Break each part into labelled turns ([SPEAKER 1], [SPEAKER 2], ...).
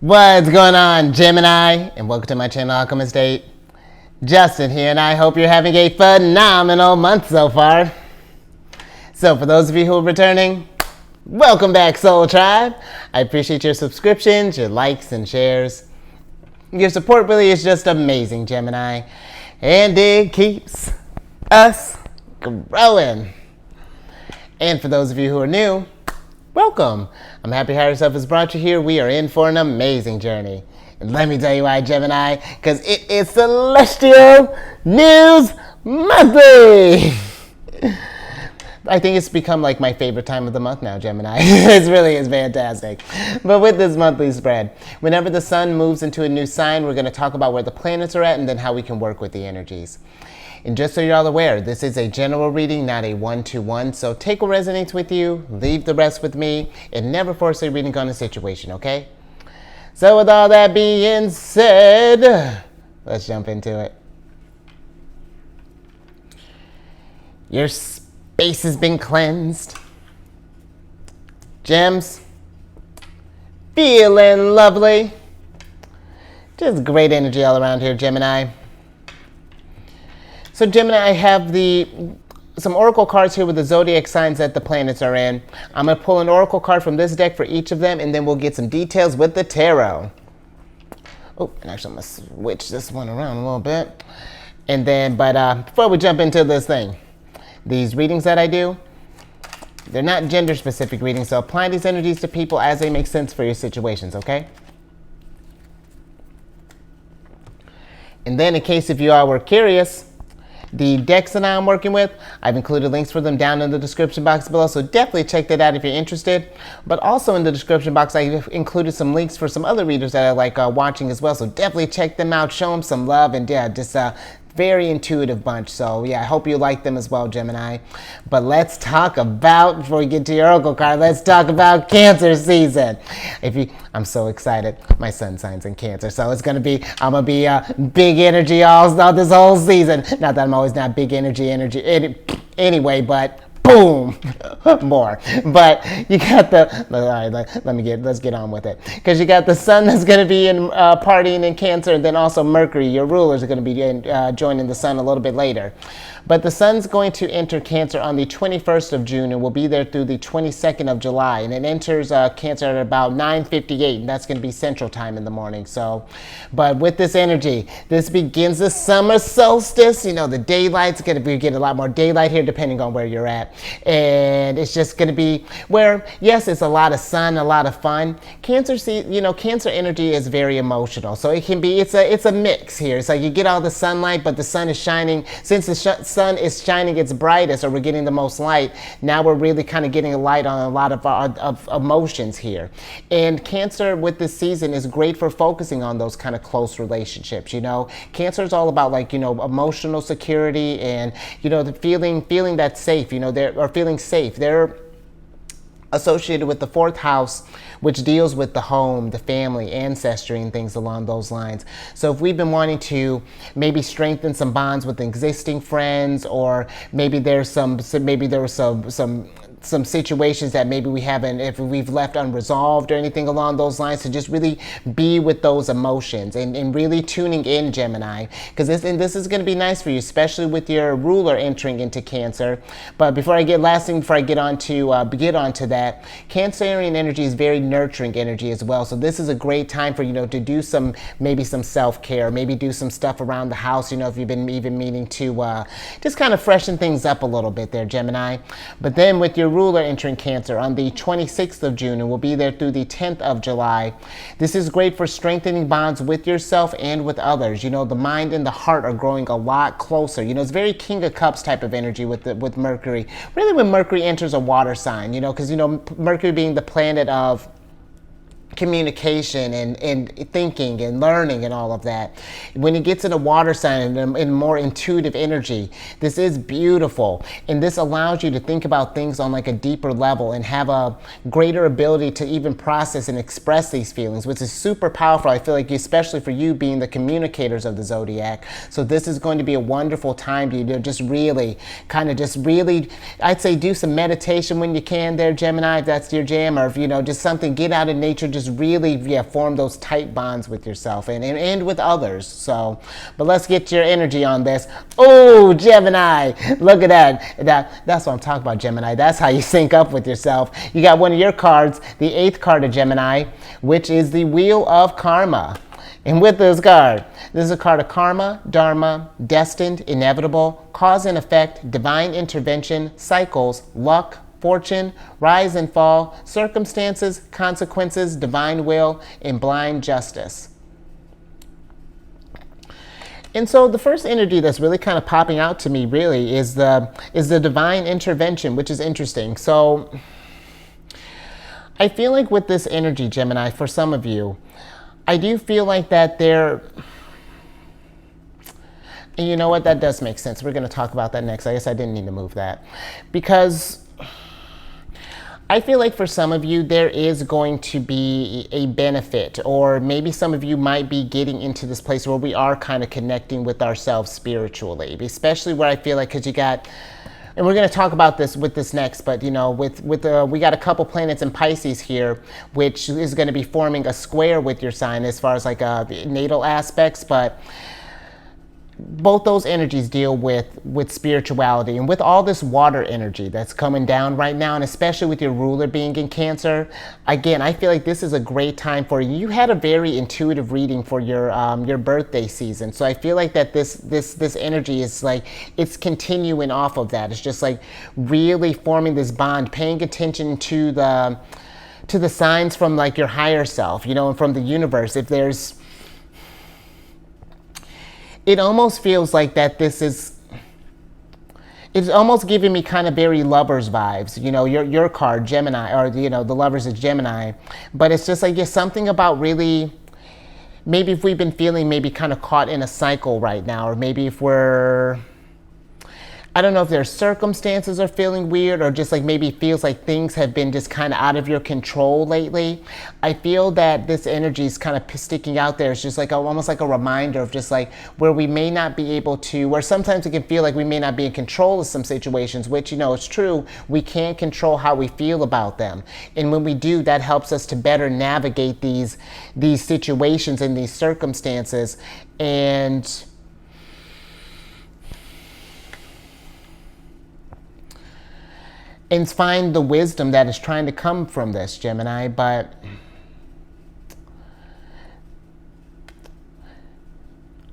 [SPEAKER 1] What's going on, Gemini? And welcome to my channel, Alchemist. Justin here, and I hope you're having a phenomenal month so far. So for those of you who are returning, welcome back, Soul Tribe. I appreciate your subscriptions, your likes, and shares. Your support really is just amazing, Gemini. And it keeps us growing. And for those of you who are new, welcome. I'm happy Higher Self has brought you here. We are in for an amazing journey. And let me tell you why, Gemini, because it is Celestial News Monthly. I think it's become like my favorite time of the month now, Gemini. It really is fantastic. But with this monthly spread, whenever the sun moves into a new sign, we're going to talk about where the planets are at and then how we can work with the energies. And just so you're all aware, this is a general reading, not a one-to-one. So take what resonates with you, leave the rest with me, and never force a reading on a situation, okay? So with all that being said, let's jump into it. Your space has been cleansed. Gems, feeling lovely. Just great energy all around here, Gemini. So Gemini, I have some oracle cards here with the zodiac signs that the planets are in. I'm going to pull an oracle card from this deck for each of them, and then we'll get some details with the tarot. Oh, and actually I'm going to switch this one around a little bit. And then, before we jump into this thing, these readings that I do, they're not gender-specific readings, so apply these energies to people as they make sense for your situations, okay? And then in case if you all were curious, the decks that I'm working with, I've included links for them down in the description box below, so definitely check that out if you're interested. But also in the description box, I've included some links for some other readers that I like watching as well, so definitely check them out, show them some love, and yeah, just very intuitive bunch. So yeah, I hope you like them as well, Gemini. But let's talk about, before we get to your oracle card, let's talk about Cancer season. I'm so excited. My sun signs in Cancer, so I'm gonna be big energy all this whole season. Not that I'm always not big energy anyway, but boom, more. But you got let's get on with it. Because you got the sun that's going to be in partying in Cancer, and then also Mercury, your rulers, are going to be joining the sun a little bit later. But the sun's going to enter Cancer on the 21st of June and will be there through the 22nd of July. And it enters Cancer at about 9:58, and that's going to be Central Time in the morning. So, but with this energy, this begins the summer solstice. You know, the daylight's going to be getting a lot more daylight here, depending on where you're at. And it's just going to be where, yes, it's a lot of sun, a lot of fun. Cancer energy is very emotional. So it can be, it's a mix here. It's like you get all the sunlight, but the sun is shining. Since the sun is shining its brightest, or we're getting the most light, now we're really kind of getting a light on a lot of emotions here. And Cancer with this season is great for focusing on those kind of close relationships. You know, Cancer is all about, like, you know, emotional security and, you know, the feeling that's safe, you know, feeling safe. They're associated with the fourth house, which deals with the home, the family, ancestry, and things along those lines. So if we've been wanting to maybe strengthen some bonds with existing friends, or maybe there were some situations that maybe if we've left unresolved or anything along those lines, to just really be with those emotions and really tuning in, Gemini, because this is going to be nice for you, especially with your ruler entering into Cancer. But before I get onto that, Cancerian energy is very nurturing energy as well. So this is a great time for, you know, to do some self-care, maybe do some stuff around the house, you know, if you've been even meaning to just kind of freshen things up a little bit there, Gemini. But then with your ruler entering Cancer on the 26th of June and will be there through the 10th of July. This is great for strengthening bonds with yourself and with others. You know, the mind and the heart are growing a lot closer. You know, it's very King of Cups type of energy with Mercury. Really, when Mercury enters a water sign, you know, because, you know, Mercury being the planet of communication and thinking and learning and all of that. When it gets in a water sign and in more intuitive energy, this is beautiful. And this allows you to think about things on like a deeper level and have a greater ability to even process and express these feelings, which is super powerful. I feel like, especially for you being the communicators of the zodiac. So this is going to be a wonderful time to, you know, just really, I'd say do some meditation when you can there, Gemini, if that's your jam, or if, you know, just something, get out in nature, just really, yeah, form those tight bonds with yourself and with others. So, but let's get your energy on this. Oh, Gemini, look at that. That's what I'm talking about, Gemini. That's how you sync up with yourself. You got one of your cards, the 8th card of Gemini, which is the Wheel of Karma. And with this card, this is a card of karma, dharma, destined, inevitable, cause and effect, divine intervention, cycles, luck, fortune, rise and fall, circumstances, consequences, divine will, and blind justice. And so the first energy that's really kind of popping out to me really is the divine intervention, which is interesting. So I feel like with this energy, Gemini, for some of you, I do feel like that and you know what, that does make sense. We're going to talk about that next. I guess I didn't need to move that. Because I feel like for some of you, there is going to be a benefit, or maybe some of you might be getting into this place where we are kind of connecting with ourselves spiritually, especially where I feel like, because you got, and we're going to talk about this with this next, but you know, we got a couple planets in Pisces here, which is going to be forming a square with your sign as far as like natal aspects, but both those energies deal with spirituality, and with all this water energy that's coming down right now, and especially with your ruler being in Cancer, again, I feel like this is a great time for you. You had a very intuitive reading for your birthday season, so I feel like that this energy is like it's continuing off of that. It's just like really forming this bond, paying attention to the signs from like your higher self, you know, and from the universe. If there's, it almost feels like that it's almost giving me kind of very Lovers vibes, you know, your card, Gemini, or, you know, the Lovers is Gemini. But it's just like, there's something about really, maybe if we've been feeling maybe kind of caught in a cycle right now, or maybe if we're, I don't know if their circumstances are feeling weird, or just like maybe it feels like things have been just kind of out of your control lately. I feel that this energy is kind of sticking out there. It's just like almost like a reminder of just like where we may not be able to, where sometimes it can feel like we may not be in control of some situations, which, you know, it's true. We can't control how we feel about them. And when we do, that helps us to better navigate these situations and these circumstances, and find the wisdom that is trying to come from this, Gemini. But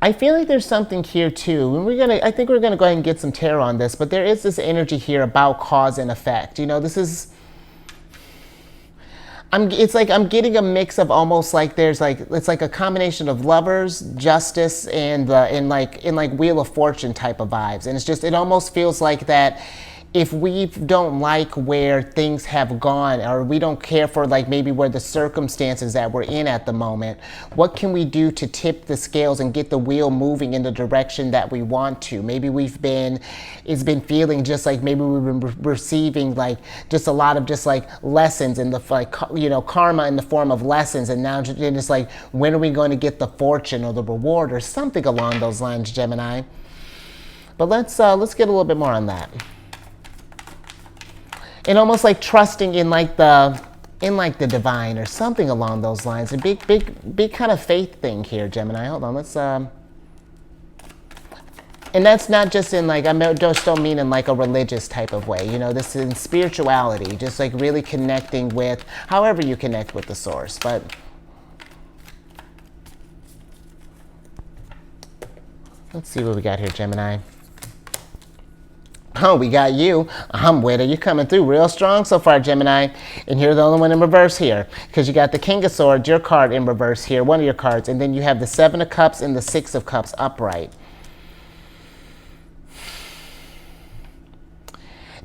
[SPEAKER 1] I feel like there's something here too, and I think we're gonna go ahead and get some tarot on this, but there is this energy here about cause and effect. You know, this is, it's like I'm getting a mix of almost like there's like, it's like a combination of Lovers, Justice, and like Wheel of Fortune type of vibes. And it's just, it almost feels like that if we don't like where things have gone, or we don't care for like maybe where the circumstances that we're in at the moment, what can we do to tip the scales and get the wheel moving in the direction that we want to? Maybe it's been feeling just like maybe we've been receiving like just a lot of just like lessons in the, like, you know, karma in the form of lessons, and now it's like, when are we going to get the fortune or the reward or something along those lines, Gemini? But let's get a little bit more on that. And almost like trusting in like the divine or something along those lines. A big kind of faith thing here, Gemini. Hold on, let's and that's not just in like, I just don't mean in like a religious type of way. You know, this is in spirituality, just like really connecting with however you connect with the source. But let's see what we got here, Gemini. Oh, we got you. I'm with it. You're coming through real strong so far, Gemini. And you're the only one in reverse here, because you got the King of Swords, your card, in reverse here, one of your cards. And then you have the 7 of Cups and the 6 of Cups upright.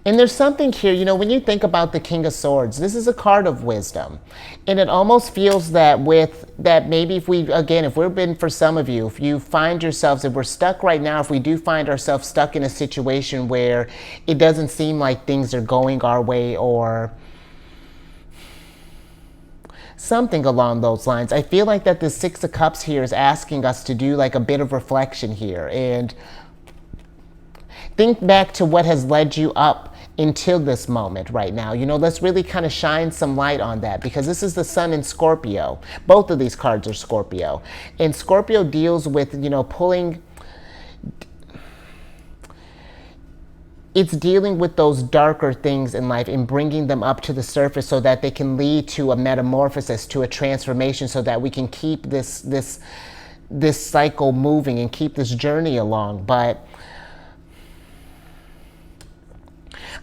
[SPEAKER 1] And there's something here, you know, when you think about the King of Swords, this is a card of wisdom. And it almost feels that maybe if we've been, for some of you, if you find yourselves, if we're stuck right now, if we do find ourselves stuck in a situation where it doesn't seem like things are going our way, or something along those lines, I feel like that the 6 of Cups here is asking us to do like a bit of reflection here and think back to what has led you up until this moment right now. You know, let's really kind of shine some light on that, because this is the sun in Scorpio. Both of these cards are Scorpio. And Scorpio deals with, you know, it's dealing with those darker things in life and bringing them up to the surface so that they can lead to a metamorphosis, to a transformation, so that we can keep this cycle moving and keep this journey along. But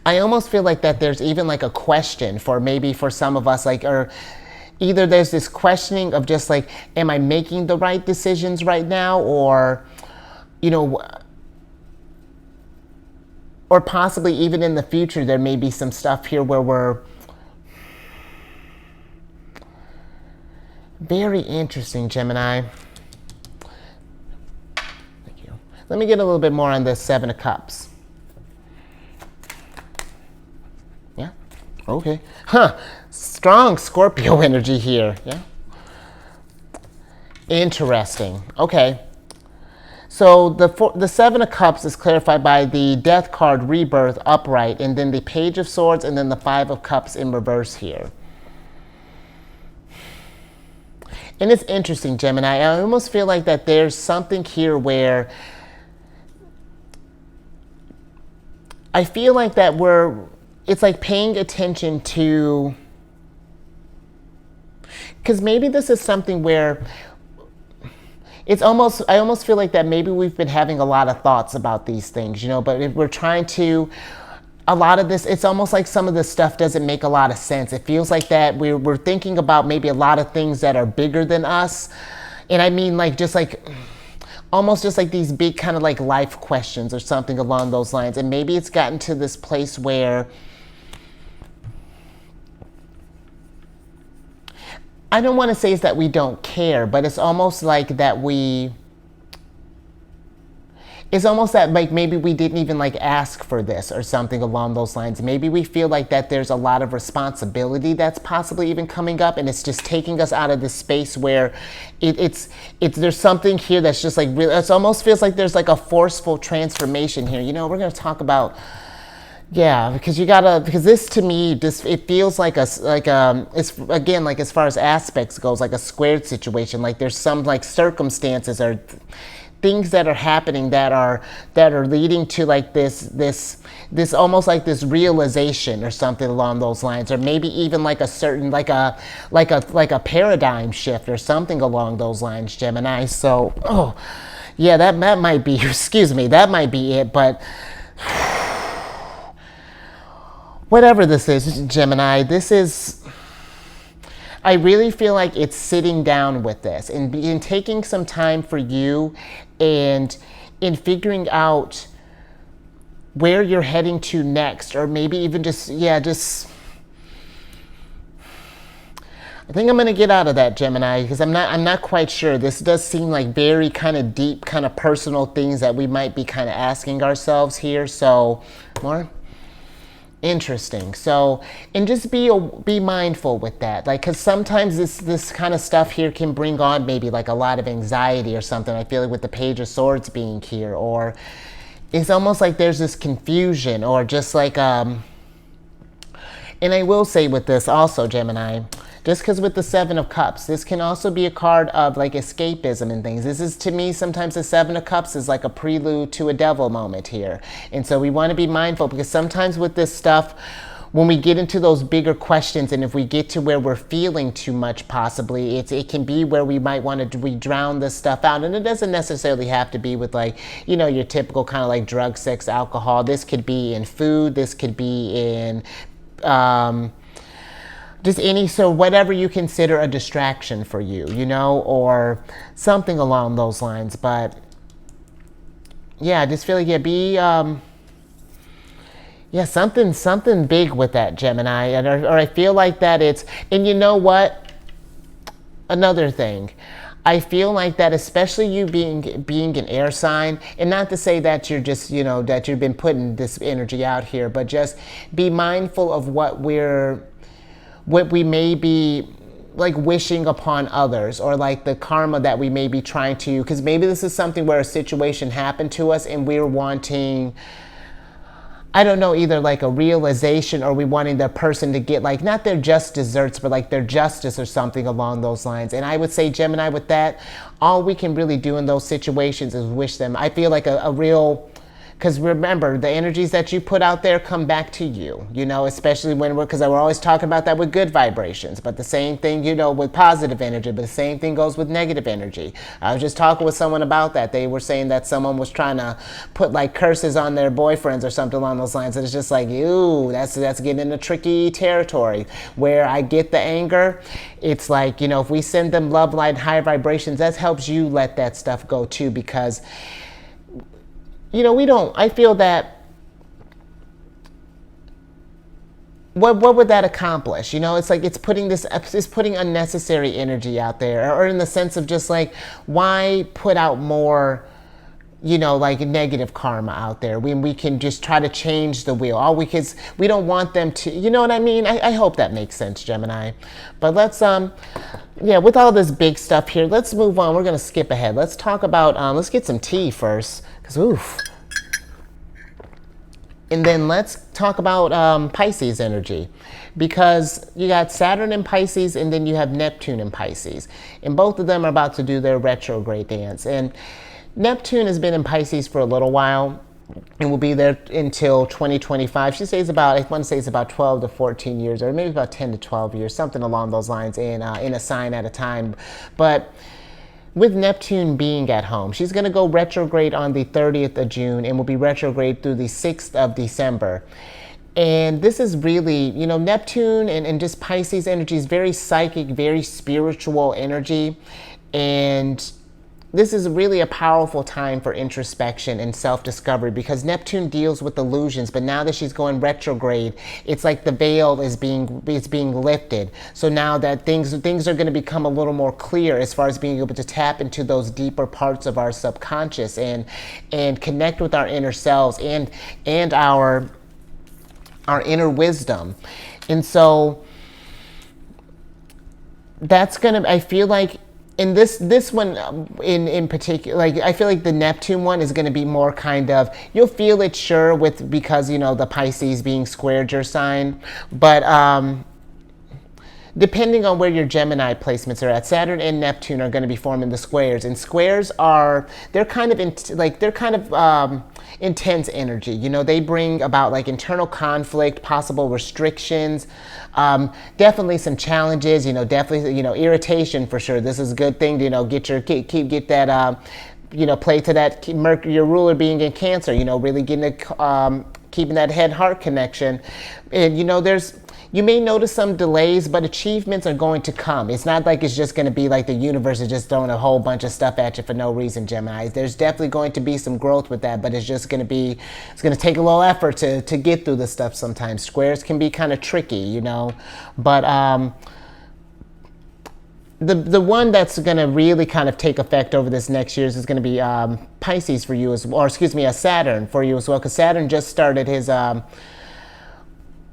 [SPEAKER 1] I almost feel like that there's even like a question for maybe for some of us, like, or either there's this questioning of just like, am I making the right decisions right now? Or, you know, or possibly even in the future, there may be some stuff here where we're very interesting, Gemini. Thank you. Let me get a little bit more on this Seven of Cups. Yeah. Okay. Huh. Strong Scorpio energy here. Yeah. Interesting. Okay. So the Seven of Cups is clarified by the Death card, Rebirth, upright, and then the Page of Swords, and then the Five of Cups in reverse here. And it's interesting, Gemini. I almost feel like that there's something here where I feel like that it's like paying attention to, because maybe this is something where I almost feel like that maybe we've been having a lot of thoughts about these things, you know, but if we're trying to, a lot of this, it's almost like some of this stuff doesn't make a lot of sense. It feels like that we're thinking about maybe a lot of things that are bigger than us. And I mean, like, just like, almost just like these big kind of like life questions or something along those lines. And maybe it's gotten to this place where I don't want to say it's that we don't care, but it's almost like that it's almost that like maybe we didn't even like ask for this or something along those lines. Maybe we feel like that there's a lot of responsibility that's possibly even coming up, and it's just taking us out of this space where it's there's something here that's just like really, it almost feels like there's like a forceful transformation here. You know, we're going to talk about, yeah, because because this to me, it feels like it's again, like as far as aspects goes, like a squared situation. Like there's some like circumstances or things that are happening that are leading to like this almost like this realization or something along those lines, or maybe even like a certain like a paradigm shift or something along those lines, Gemini. So, oh, yeah, that might be, excuse me, that might be it, but whatever this is, Gemini, I really feel like it's sitting down with this and taking some time for you and in figuring out where you're heading to next, or maybe even I think I'm going to get out of that, Gemini, because I'm not quite sure. This does seem like very kind of deep, kind of personal things that we might be kind of asking ourselves here. So, more interesting. So, and just be mindful with that, like, because sometimes this kind of stuff here can bring on maybe like a lot of anxiety or something. I feel like with the Page of Swords being here, or it's almost like there's this confusion, or just like and I will say with this also, Gemini, just because with the Seven of Cups, this can also be a card of like escapism and things. This is, to me, sometimes the Seven of Cups is like a prelude to a devil moment here. And so we want to be mindful, because sometimes with this stuff, when we get into those bigger questions, and if we get to where we're feeling too much, possibly, it can be where we might want to drown this stuff out. And it doesn't necessarily have to be with, like, you know, your typical kind of like drug, sex, alcohol. This could be in food. This could be in just so whatever you consider a distraction for you, you know, or something along those lines. But yeah, I just feel like, something big with that, Gemini. Or I feel like that it's, and you know what, another thing, I feel like that, especially you being an air sign, and not to say that you're just, you know, that you've been putting this energy out here, but just be mindful of what we may be like wishing upon others, or like the karma that we may be trying to, because maybe this is something where a situation happened to us and we're wanting, I don't know, either like a realization, or we wanting the person to get like, not their just desserts, but like their justice or something along those lines. And I would say, Gemini, with that, all we can really do in those situations is wish them, I feel like a real, because remember, the energies that you put out there come back to you, you know, especially when because we're always talking about that with good vibrations, but the same thing, you know, with positive energy, but the same thing goes with negative energy. I was just talking with someone about that. They were saying that someone was trying to put like curses on their boyfriends or something along those lines. And it's just like, ew, that's getting into tricky territory. Where I get the anger, it's like, you know, if we send them love, light, higher vibrations, that helps you let that stuff go too, because you know, I feel that, what would that accomplish? You know, it's like it's putting unnecessary energy out there, or in the sense of just like, why put out more, you know, like negative karma out there when we can just try to change the wheel. We don't want them to, you know what I mean? I hope that makes sense, Gemini. But let's, yeah, with all this big stuff here, let's move on. We're going to skip ahead. Let's talk about, let's get some tea first, because oof. And then let's talk about Pisces energy, because you got Saturn in Pisces, and then you have Neptune in Pisces. And both of them are about to do their retrograde dance. And Neptune has been in Pisces for a little while and will be there until 2025. She says about, I want to say it's about 12 to 14 years, or maybe about 10 to 12 years, something along those lines, in a sign at a time. But with Neptune being at home, she's going to go retrograde on the 30th of June and will be retrograde through the 6th of December. And this is really, you know, Neptune and just Pisces energy is very psychic, very spiritual energy. And this is really a powerful time for introspection and self-discovery, because Neptune deals with illusions, but now that she's going retrograde, it's like the veil is being lifted. So now that things are going to become a little more clear as far as being able to tap into those deeper parts of our subconscious and connect with our inner selves and our inner wisdom. And so that's going to, I feel like, in this one in particular, like I feel like the Neptune one is going to be more kind of, you'll feel it, sure, because you know the Pisces being squared your sign, but depending on where your Gemini placements are at, Saturn and Neptune are going to be forming the squares, and squares they're kind of intense energy. You know, they bring about like internal conflict, possible restrictions, definitely some challenges. You know, definitely, you know, irritation for sure. This is a good thing to, you know, get that you know, play to that Mercury, your ruler being in Cancer. You know, really getting keeping that head-heart connection, and you know, you may notice some delays, but achievements are going to come. It's not like it's just going to be like the universe is just throwing a whole bunch of stuff at you for no reason, Gemini. There's definitely going to be some growth with that, but it's going to take a little effort to get through the stuff sometimes. Squares can be kind of tricky, you know, but the one that's going to really kind of take effect over this next year is going to be Pisces for you, a Saturn for you as well, because Saturn just started his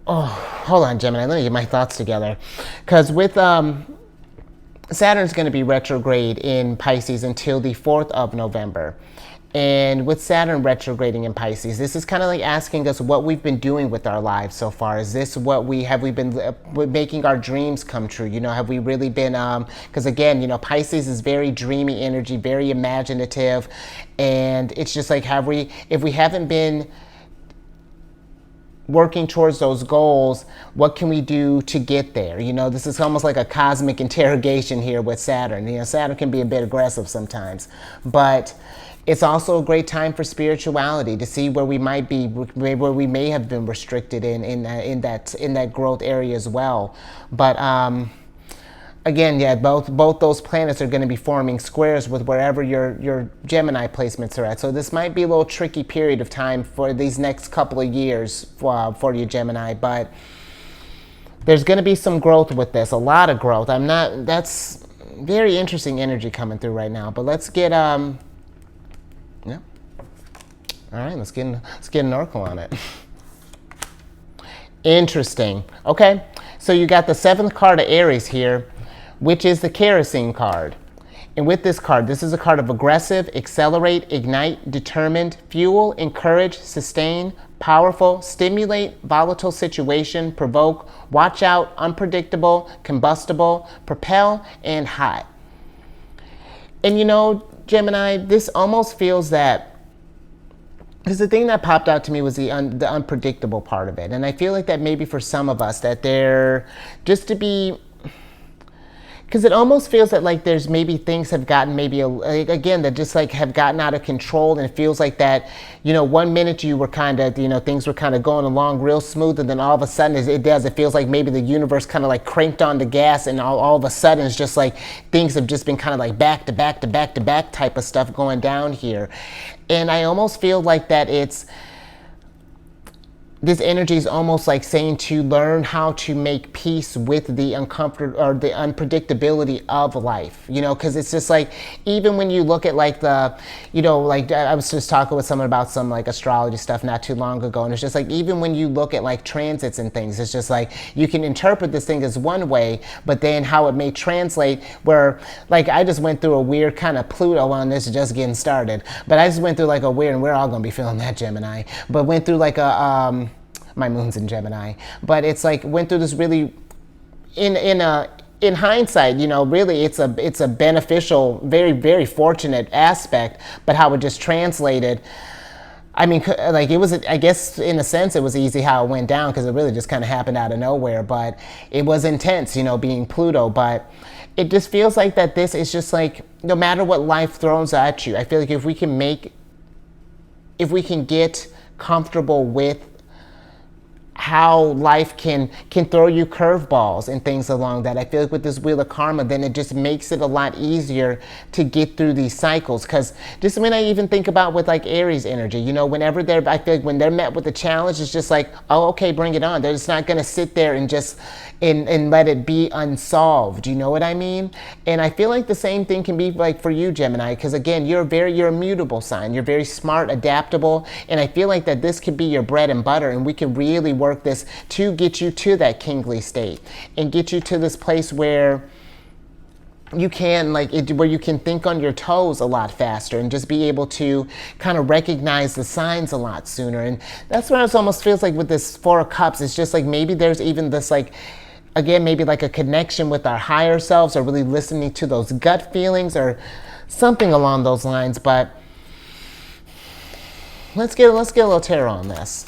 [SPEAKER 1] hold on, Gemini. Let me get my thoughts together. Because with Saturn's going to be retrograde in Pisces until the 4th of November. And with Saturn retrograding in Pisces, this is kind of like asking us what we've been doing with our lives so far. Is this what we been making our dreams come true? You know, have we really been, because again, you know, Pisces is very dreamy energy, very imaginative. And it's just like, if we haven't been working towards those goals, what can we do to get there? You know, this is almost like a cosmic interrogation here with Saturn. You know, Saturn can be a bit aggressive sometimes, but it's also a great time for spirituality, to see where we might be, where we may have been restricted in that growth area as well. But again, yeah, both those planets are going to be forming squares with wherever your Gemini placements are at. So this might be a little tricky period of time for these next couple of years for you, Gemini. But there's going to be some growth with this, a lot of growth. That's very interesting energy coming through right now. But let's get yeah. All right, let's get an oracle on it. Interesting. Okay, so you got the 7th card of Aries here, which is the kerosene card. And with this card, this is a card of aggressive, accelerate, ignite, determined, fuel, encourage, sustain, powerful, stimulate, volatile situation, provoke, watch out, unpredictable, combustible, propel, and hot. And you know, Gemini, this almost feels that, because the thing that popped out to me was the unpredictable part of it. And I feel like that maybe for some of us that they're just to be, because it almost feels that like there's maybe things have gotten maybe again that just like have gotten out of control, and it feels like that, you know, one minute you were kind of, you know, things were kind of going along real smooth, and then all of a sudden it feels like maybe the universe kind of like cranked on the gas, and all of a sudden it's just like things have just been kind of like back to back to back to back type of stuff going down here. And I almost feel like that this energy is almost like saying to learn how to make peace with the uncomfortable or the unpredictability of life, you know, because it's just like, even when you look at like the, you know, like I was just talking with someone about some like astrology stuff not too long ago, and it's just like, even when you look at like transits and things, it's just like you can interpret this thing as one way, but then how it may translate, where like I just went through a weird kind of Pluto on this, just getting started, but I just went through like a weird, and we're all gonna be feeling that, Gemini, but went through like a my moon's in Gemini, but it's like went through this really, in hindsight, you know, really it's a beneficial, very, very fortunate aspect, but how it just translated, I mean, like it was, I guess in a sense it was easy how it went down, because it really just kind of happened out of nowhere, but it was intense, you know, being Pluto. But it just feels like that this is just like, no matter what life throws at you, I feel like if we can get comfortable with how life can throw you curveballs and things along that, I feel like with this Wheel of Karma, then it just makes it a lot easier to get through these cycles. Because just when I even think about with like Aries energy, you know, whenever I feel like when they're met with a challenge, it's just like, oh, okay, bring it on. They're just not going to sit there and just and let it be unsolved. You know what I mean? And I feel like the same thing can be like for you, Gemini, because again, you're a mutable sign. You're very smart, adaptable, and I feel like that this could be your bread and butter, and we can really work this to get you to that kingly state and get you to this place where you can where you can think on your toes a lot faster and just be able to kind of recognize the signs a lot sooner. And that's what it almost feels like with this Four of Cups. It's just like maybe there's even this like, again, maybe like a connection with our higher selves, or really listening to those gut feelings or something along those lines. But let's get a little tarot on this.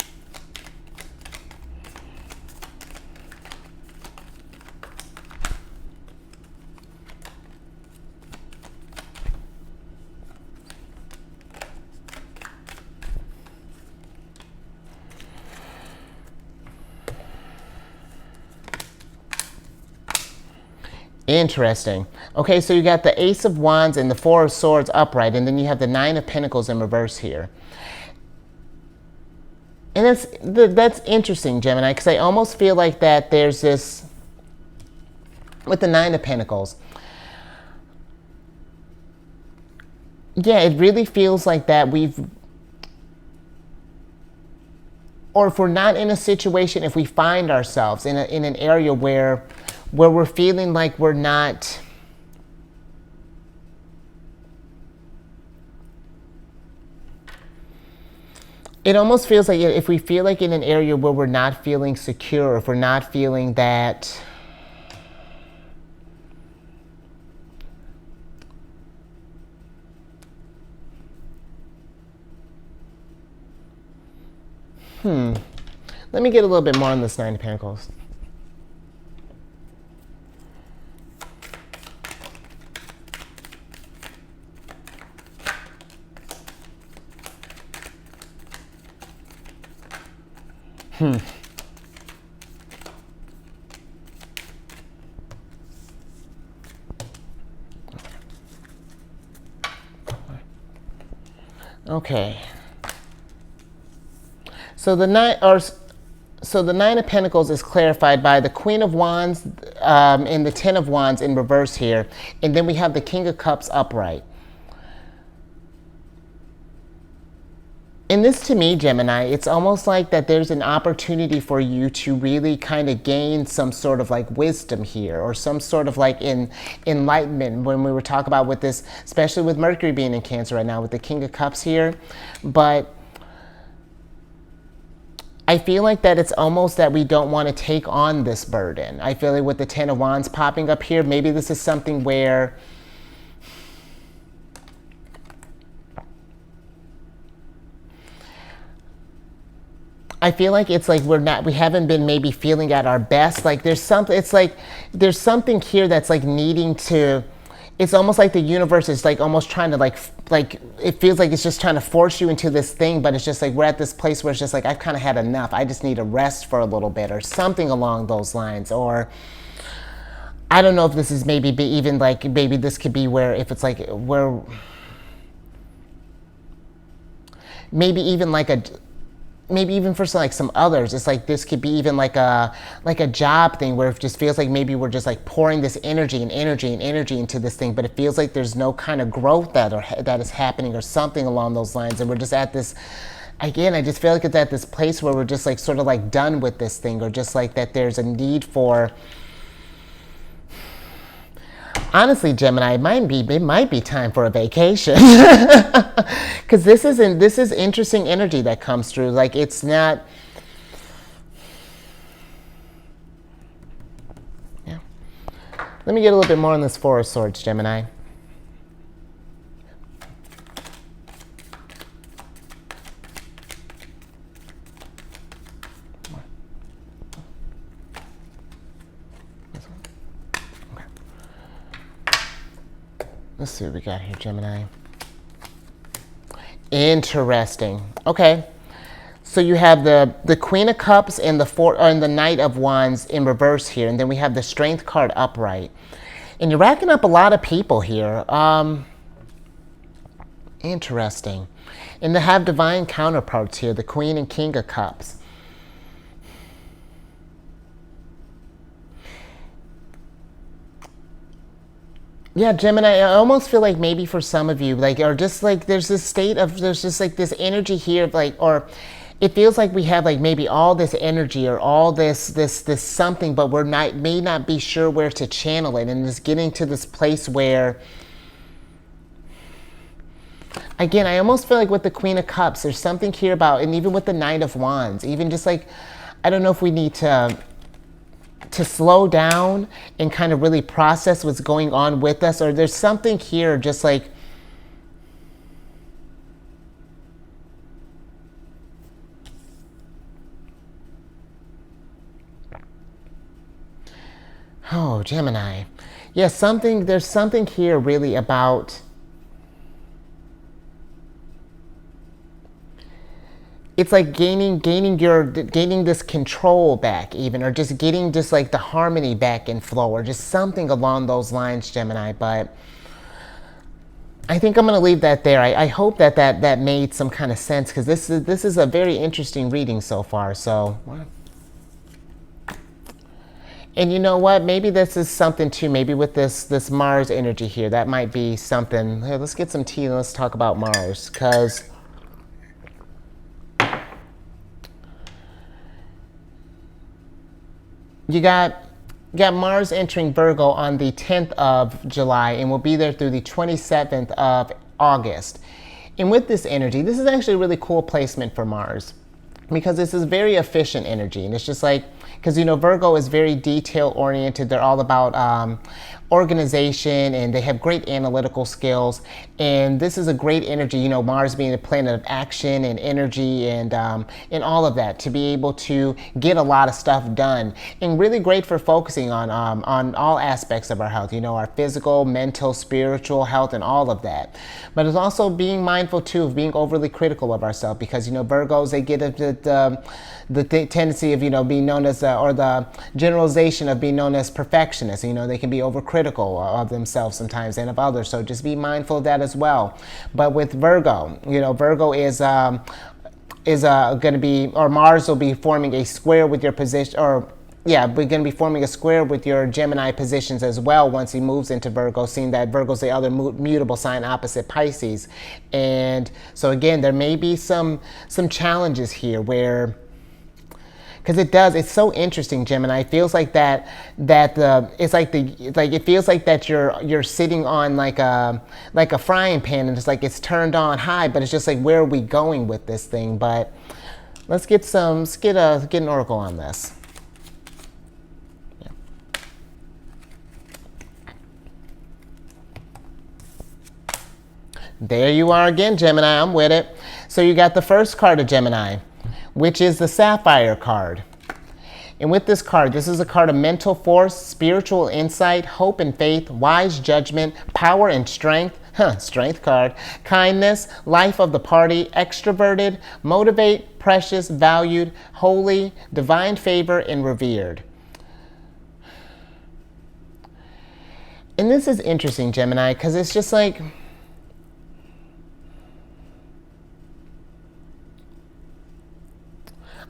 [SPEAKER 1] Interesting. Okay, so you got the Ace of Wands and the Four of Swords upright, and then you have the Nine of Pentacles in reverse here. And that's interesting, Gemini, because I almost feel like that there's this, with the Nine of Pentacles, yeah, it really feels like that or if we're not in a situation, if we find ourselves in an area where we're feeling like we're not, it almost feels like if we feel like in an area where we're not feeling secure, if we're not feeling that, let me get a little bit more on this Nine of Pentacles. Okay. So the Nine of Pentacles is clarified by the Queen of Wands and the Ten of Wands in reverse here, and then we have the King of Cups upright. And this, to me, Gemini, it's almost like that there's an opportunity for you to really kind of gain some sort of like wisdom here, or some sort of like enlightenment when we were talking about with this, especially with Mercury being in Cancer right now with the King of Cups here. But I feel like that it's almost that we don't want to take on this burden. I feel like with the Ten of Wands popping up here, maybe this is something where I feel like it's like we haven't been maybe feeling at our best. Like there's something, it's like there's something here that's like needing to, it's almost like the universe is like almost trying to like it feels like it's just trying to force you into this thing, but it's just like we're at this place where it's just like I've kind of had enough. I just need a rest for a little bit or something along those lines. Or I don't know if this is maybe even like maybe this could be where if it's like where maybe even like a maybe even for some others, it's like this could be even like a job thing where it just feels like maybe we're just like pouring this energy into this thing, but it feels like there's no kind of growth that is happening or something along those lines, and we're just at this, again, I just feel like it's at this place where we're just like sort of like done with this thing, or just like that there's a need for, honestly, Gemini, it might be time for a vacation. Because this is interesting energy that comes through. Like it's not. Yeah. Let me get a little bit more on this Four of Swords, Gemini. Let's see what we got here, Gemini. Interesting. Okay. So you have the Queen of Cups and the Knight of Wands in reverse here, and then we have the Strength card upright. And you're racking up a lot of people here. Interesting. And they have divine counterparts here, the Queen and King of Cups. Yeah, Gemini, I almost feel like maybe for some of you, like, or just like there's this state of, there's just like this energy here of like, or it feels like we have like maybe all this energy or all this something, but may not be sure where to channel it, and just getting to this place where, again, I almost feel like with the Queen of Cups, there's something here about, and even with the Knight of Wands, even just like, I don't know if we need to slow down and kind of really process what's going on with us, or there's something here just like, oh, Gemini. Yeah, there's something here really about, it's like gaining this control back even, or just getting just like the harmony back in flow, or just something along those lines, Gemini. But I think I'm going to leave that there. I hope that made some kind of sense, because this is a very interesting reading so far. So, and you know what? Maybe this is something too. Maybe with this Mars energy here, that might be something. Here, let's get some tea and let's talk about Mars, because you got Mars entering Virgo on the 10th of July and will be there through the 27th of August. And with this energy, this is actually a really cool placement for Mars, because this is very efficient energy. And it's just like, because, you know, Virgo is very detail oriented. They're all about organization, and they have great analytical skills. And this is a great energy, you know, Mars being a planet of action and energy and all of that, to be able to get a lot of stuff done, and really great for focusing on all aspects of our health, you know, our physical, mental, spiritual health, and all of that. But it's also being mindful too of being overly critical of ourselves, because, you know, Virgos, they get the tendency of, you know, being known as, or the generalization of being known as perfectionists. You know, they can be overcritical of themselves sometimes and of others. So just be mindful of that as well. But with Virgo, you know, Virgo is going to be, or Mars will be forming a square with your position, or yeah, we're going to be forming a square with your Gemini positions as well once he moves into Virgo, seeing that Virgo's the other mutable sign opposite Pisces. And so again, there may be some challenges here where, because it's so interesting, Gemini. It feels like it feels like that you're sitting on like a frying pan, and it's like it's turned on high, but it's just like, where are we going with this thing? But Let's get an oracle on this. Yeah. There you are again, Gemini. I'm with it. So you got the first card of Gemini, which is the Sapphire card. And with this card, this is a card of mental force, spiritual insight, hope and faith, wise judgment, power and strength. Strength card. Kindness, life of the party, extroverted, motivate, precious, valued, holy, divine favor, and revered. And this is interesting, Gemini, because it's just like,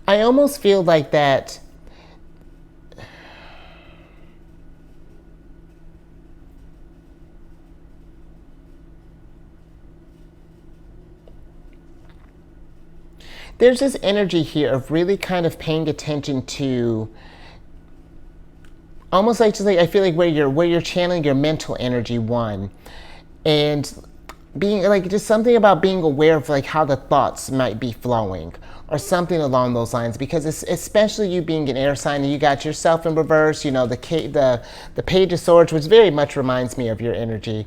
[SPEAKER 1] I almost feel like that there's this energy here of really kind of paying attention to almost like, just like, I feel like where you're channeling your mental energy, one, and being like, just something about being aware of like how the thoughts might be flowing or something along those lines, because it's, especially you being an air sign, and you got yourself in reverse, you know, the Page of Swords, which very much reminds me of your energy.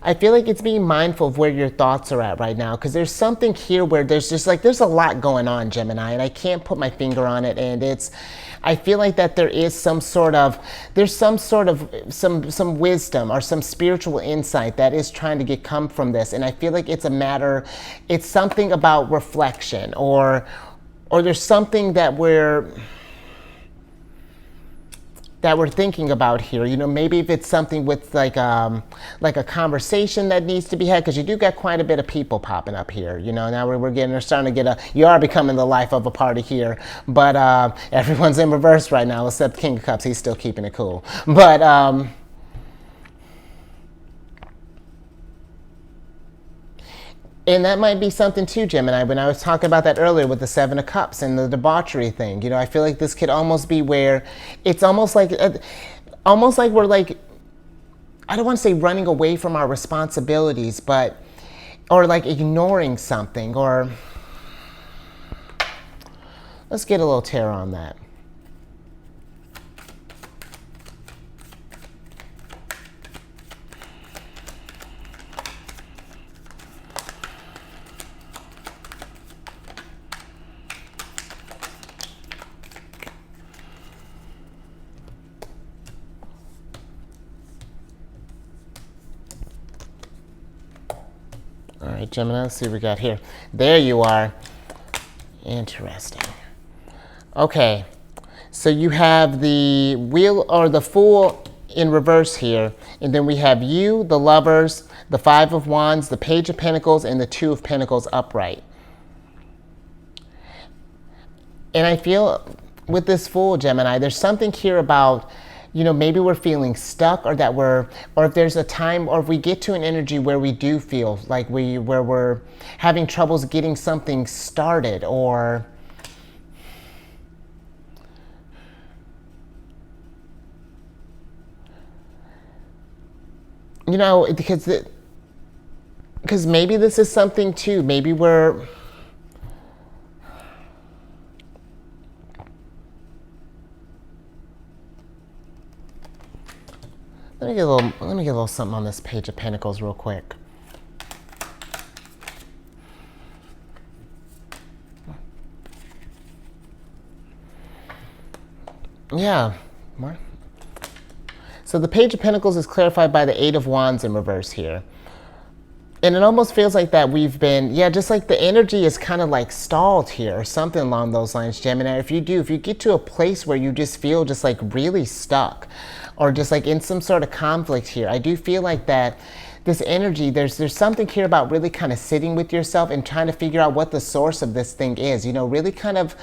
[SPEAKER 1] I feel like it's being mindful of where your thoughts are at right now, because there's something here where there's just like, there's a lot going on, Gemini, and I can't put my finger on it, and I feel like that there is some wisdom or some spiritual insight that is trying to come from this, and I feel like it's something about reflection, or there's something that we're thinking about here. You know, maybe if it's something with like a conversation that needs to be had, because you do got quite a bit of people popping up here. You know, now we're starting to get you are becoming the life of a party here, but everyone's in reverse right now except King of Cups. He's still keeping it cool, but and that might be something too, Gemini, when I was talking about that earlier with the Seven of Cups and the debauchery thing. You know, I feel like this could almost be where it's almost like we're like, I don't want to say running away from our responsibilities, but, or like ignoring something, or let's get a little tarot on that. All right, Gemini, let's see what we got here. There you are. Interesting. Okay, so you have the Wheel or the Fool in reverse here, and then we have you, the Lovers, the Five of Wands, the Page of Pentacles, and the Two of Pentacles upright. And I feel with this Fool, Gemini, there's something here about, you know, maybe we're feeling stuck, or or if there's a time, or if we get to an energy where we do feel like where we're having troubles getting something started, or you know, because maybe this is something too, maybe we're, let me get a little something on this Page of Pentacles real quick. Yeah. So the Page of Pentacles is clarified by the Eight of Wands in reverse here. And it almost feels like that we've been, just like the energy is kind of like stalled here or something along those lines, Gemini. If you get to a place where you just feel just like really stuck, or just like in some sort of conflict here, I do feel like that this energy, there's something here about really kind of sitting with yourself and trying to figure out what the source of this thing is, you know, really kind of,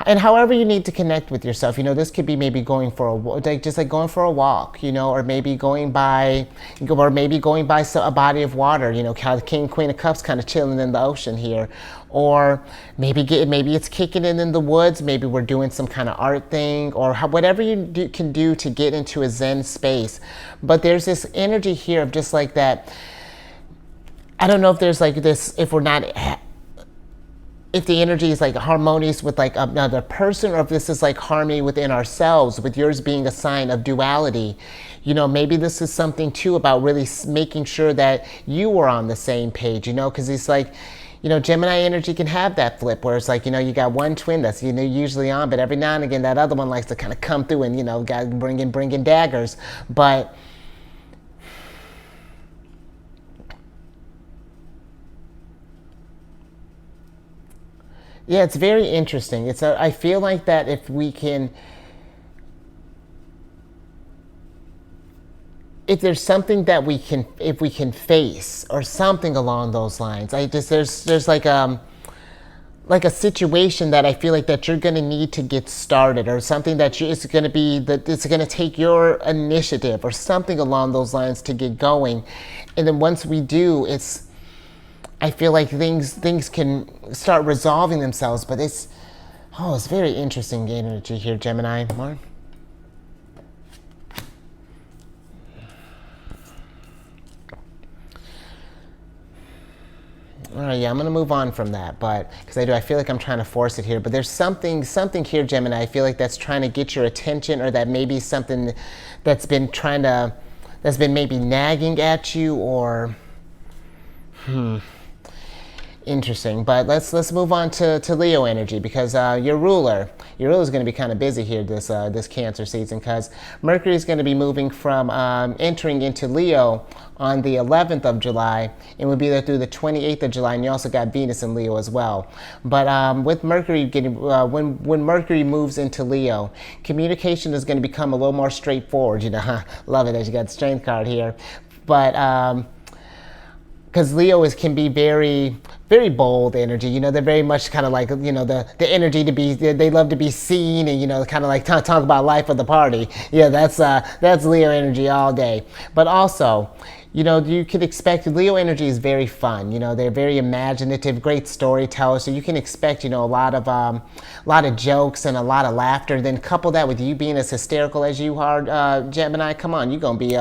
[SPEAKER 1] and however you need to connect with yourself, you know, this could be maybe going for going for a walk, you know, or maybe going by a body of water, you know, kind of King, Queen of Cups kind of chilling in the ocean here, or maybe it's kicking it in the woods. Maybe we're doing some kind of art thing, or whatever you can do to get into a Zen space. But there's this energy here of just like that. I don't know if there's like this, if we're not if the energy is like harmonious with like another person, or if this is like harmony within ourselves, with yours being a sign of duality. You know, maybe this is something too about really making sure that you are on the same page, you know, because it's like, you know, Gemini energy can have that flip where it's like, you know, you got one twin that's, you know, usually on, but every now and again that other one likes to kind of come through and, you know, bringing daggers. But yeah, it's very interesting. I feel like that if we can, if there's something that if we can face or something along those lines, there's like a situation that I feel like that you're going to need to get started, or something that it's going to take your initiative or something along those lines to get going. And then once we do, I feel like things can start resolving themselves. But it's very interesting energy here, Gemini. More. All right, yeah, I'm going to move on from that, but because I feel like I'm trying to force it here. But there's something here, Gemini, I feel like that's trying to get your attention, or that maybe something that's been maybe nagging at you, or interesting. But let's move on to Leo energy, because your ruler is going to be kind of busy here this Cancer season, because Mercury is going to be moving from entering into Leo on the 11th of July, and will be there through the 28th of July. And you also got Venus in Leo as well. But with Mercury when Mercury moves into Leo, communication is going to become a little more straightforward. You know, love it that you got the Strength card here. But because Leo can be very, very bold energy. You know, they're very much kind of like, you know, the energy to be, they love to be seen, and, you know, kind of like talk about life of the party. Yeah, that's Leo energy all day. But also, you know, you could expect, Leo energy is very fun. You know, they're very imaginative, great storytellers. So you can expect, you know, a lot of jokes and a lot of laughter. Then couple that with you being as hysterical as you are, Gemini. Come on, you're gonna be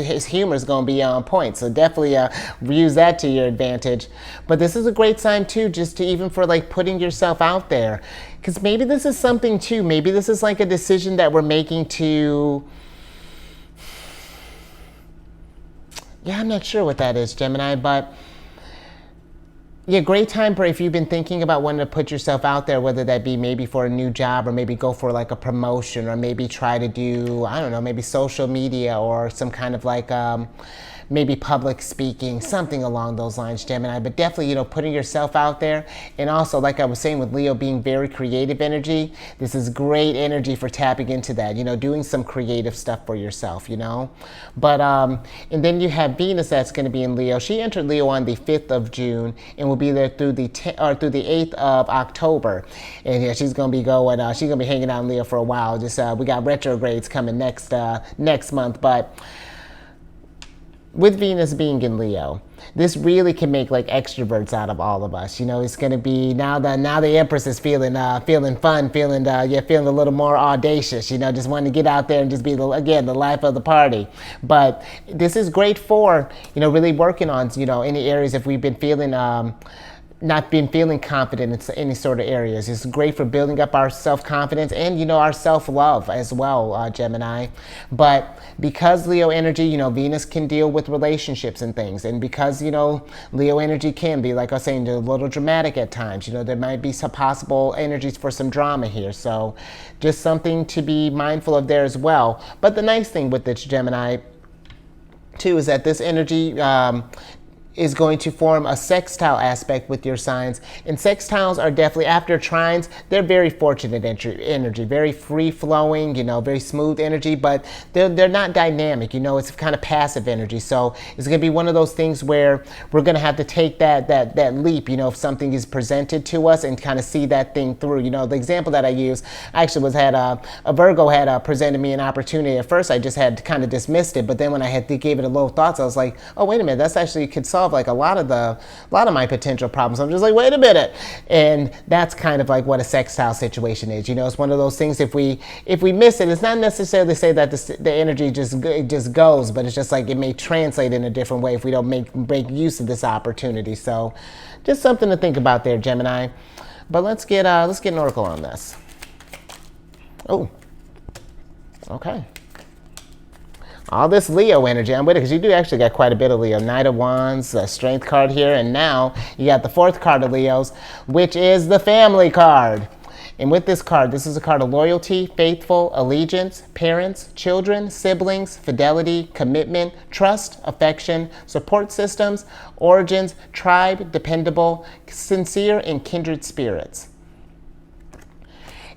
[SPEAKER 1] his humor is gonna be on point. So definitely use that to your advantage. But this is a great sign too, just to even for like putting yourself out there, because maybe this is something too. Maybe this is like a decision that we're making to. Yeah, I'm not sure what that is, Gemini, but yeah, great time for if you've been thinking about wanting to put yourself out there, whether that be maybe for a new job, or maybe go for like a promotion, or maybe try to do, I don't know, maybe social media, or some kind of like maybe public speaking, something along those lines, Gemini. But definitely, you know, putting yourself out there. And also, like I was saying, with Leo being very creative energy, this is great energy for tapping into that, you know, doing some creative stuff for yourself, you know. But and then you have Venus that's going to be in Leo. She entered Leo on the 5th of June and will be there through the 8th of October. And yeah, she's going to be going, she's going to be hanging out in Leo for a while. Just we got retrogrades coming next month. But with Venus being in Leo, this really can make like extroverts out of all of us. You know, it's going to be now the Empress is feeling fun, feeling a little more audacious. You know, just wanting to get out there and just be the life of the party. But this is great for, you know, really working on, you know, any areas if we've been feeling not been feeling confident in any sort of areas. It's great for building up our self-confidence and, you know, our self-love as well, Gemini. But because Leo energy, you know, Venus can deal with relationships and things. And because, you know, Leo energy can be, like I was saying, a little dramatic at times. You know, there might be some possible energies for some drama here. So just something to be mindful of there as well. But the nice thing with this, Gemini, too, is that this energy is going to form a sextile aspect with your signs. And sextiles are definitely, after trines, they're very fortunate energy, very free-flowing, you know, very smooth energy, but they're not dynamic, you know, it's kind of passive energy. So it's going to be one of those things where we're going to have to take that leap, you know, if something is presented to us, and kind of see that thing through. You know, the example that I use actually had a Virgo had presented me an opportunity. At first I just had kind of dismissed it, but then when I gave it a little thoughts, I was like, oh, wait a minute, that's actually could solve solve like a lot of my potential problems. I'm just like, wait a minute. And that's kind of like what a sextile situation is. You know, it's one of those things, if we miss it, it's not necessarily say that the energy just goes, but it's just like it may translate in a different way if we don't make use of this opportunity. So just something to think about there, Gemini. But let's get an oracle on this. Oh, okay. All this Leo energy, I'm with it, because you do actually got quite a bit of Leo. Knight of Wands, a Strength card here, and now you got the fourth card of Leo's, which is the Family card. And with this card, this is a card of loyalty, faithful, allegiance, parents, children, siblings, fidelity, commitment, trust, affection, support systems, origins, tribe, dependable, sincere, and kindred spirits.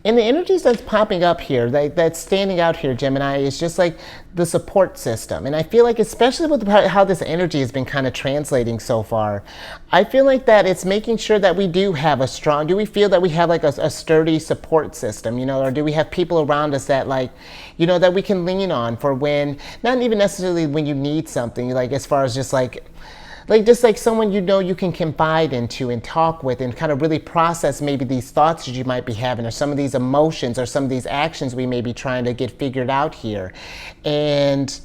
[SPEAKER 1] And the energies that's popping up here, that's standing out here, Gemini, is just like the support system. And I feel like, especially with how this energy has been kind of translating so far, I feel like that it's making sure that we do have do we feel that we have like a sturdy support system, you know, or do we have people around us that like, you know, that we can lean on for when, not even necessarily when you need something, like as far as just like someone you know you can confide into and talk with and kind of really process maybe these thoughts that you might be having, or some of these emotions, or some of these actions we may be trying to get figured out here. And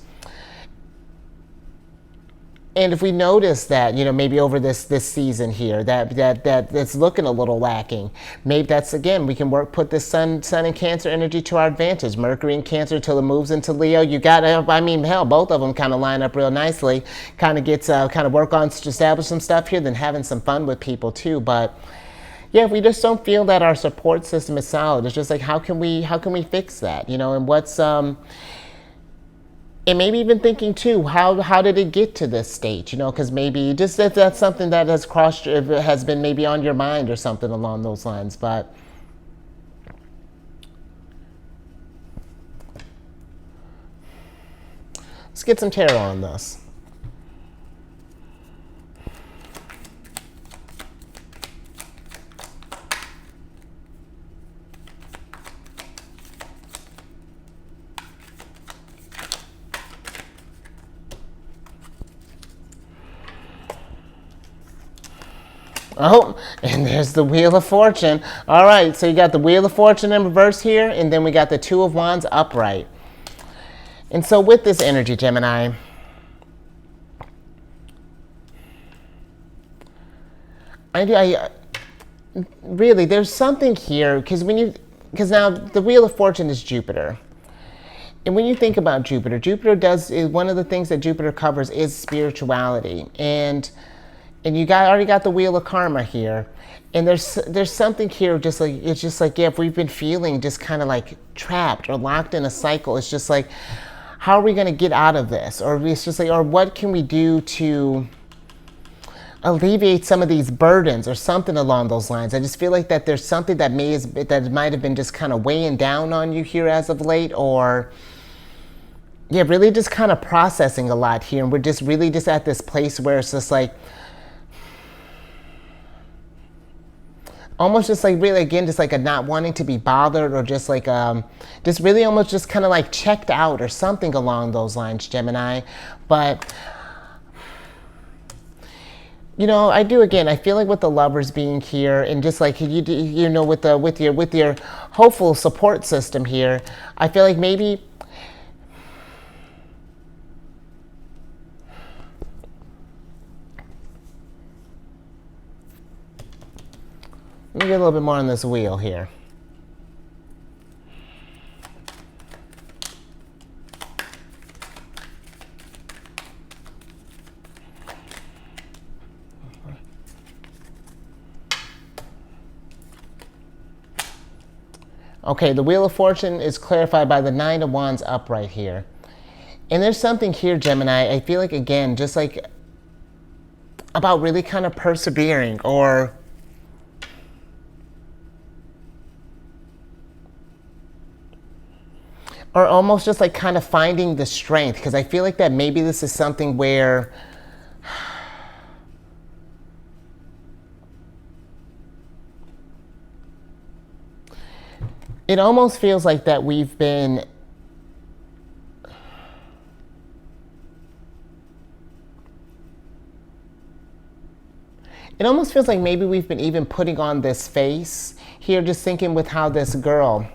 [SPEAKER 1] if we notice that, you know, maybe over this season here, that's looking a little lacking, maybe that's, again, we can put this sun and Cancer energy to our advantage. Mercury in Cancer until it moves into Leo. You got, I mean, hell, both of them kind of line up real nicely. Kind of work on to establish some stuff here, then having some fun with people too. But yeah, if we just don't feel that our support system is solid, it's just like, how can we fix that, you know? And what's and maybe even thinking too, how did it get to this state? You know, because maybe just that's something that has been maybe on your mind or something along those lines. But let's get some tarot on this. Oh, and there's the Wheel of Fortune. All right, so you got the Wheel of Fortune in reverse here, and then we got the Two of Wands upright. And so with this energy, Gemini, I really, there's something here, because now the Wheel of Fortune is Jupiter. And when you think about Jupiter, one of the things that Jupiter covers is spirituality. And you already got the Wheel of Karma here. And there's something here, it's just like, yeah, if we've been feeling just kind of like trapped or locked in a cycle, it's just like, how are we going to get out of this? Or it's just like, or what can we do to alleviate some of these burdens or something along those lines? I just feel like that there's something that might have been just kind of weighing down on you here as of late, or yeah, really just kind of processing a lot here. And we're just really just at this place where it's just like, almost just like really, again, just like a not wanting to be bothered, or just like just really almost just kind of like checked out or something along those lines, Gemini. But you know, I feel like with the Lovers being here, and just like you know, with your hopeful support system here, I feel like maybe let me get a little bit more on this wheel here. Okay, the Wheel of Fortune is clarified by the Nine of Wands upright here. And there's something here, Gemini, I feel like, again, just like about really kind of persevering, or almost just like kind of finding the strength, because I feel like that maybe this is something where it almost feels like that we've been it almost feels like maybe we've been even putting on this face here, just thinking with how this girl,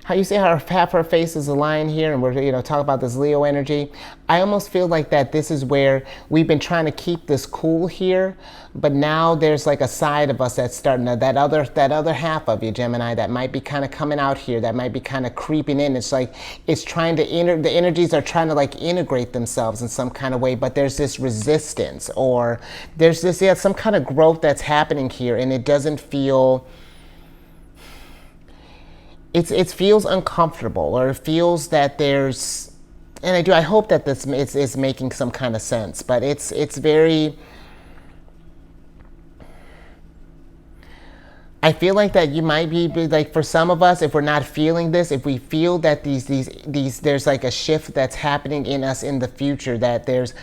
[SPEAKER 1] how you see how half her face is a lion here, and we're, talk about this Leo energy. I almost feel like that this is where we've been trying to keep this cool here, but now there's like a side of us that's starting to, that other half of you, Gemini, that might be kind of coming out here, that might be kind of creeping in. It's like, it's trying to, the energies are trying to like integrate themselves in some kind of way, but there's this resistance, or there's this, some kind of growth that's happening here, and it doesn't feel, it feels uncomfortable, or it feels that there's, and I hope that this is making some kind of sense, but it's very, I feel like that you might be like, for some of us, if we're not feeling this, if we feel that these there's like a shift that's happening in us in the future, that there's,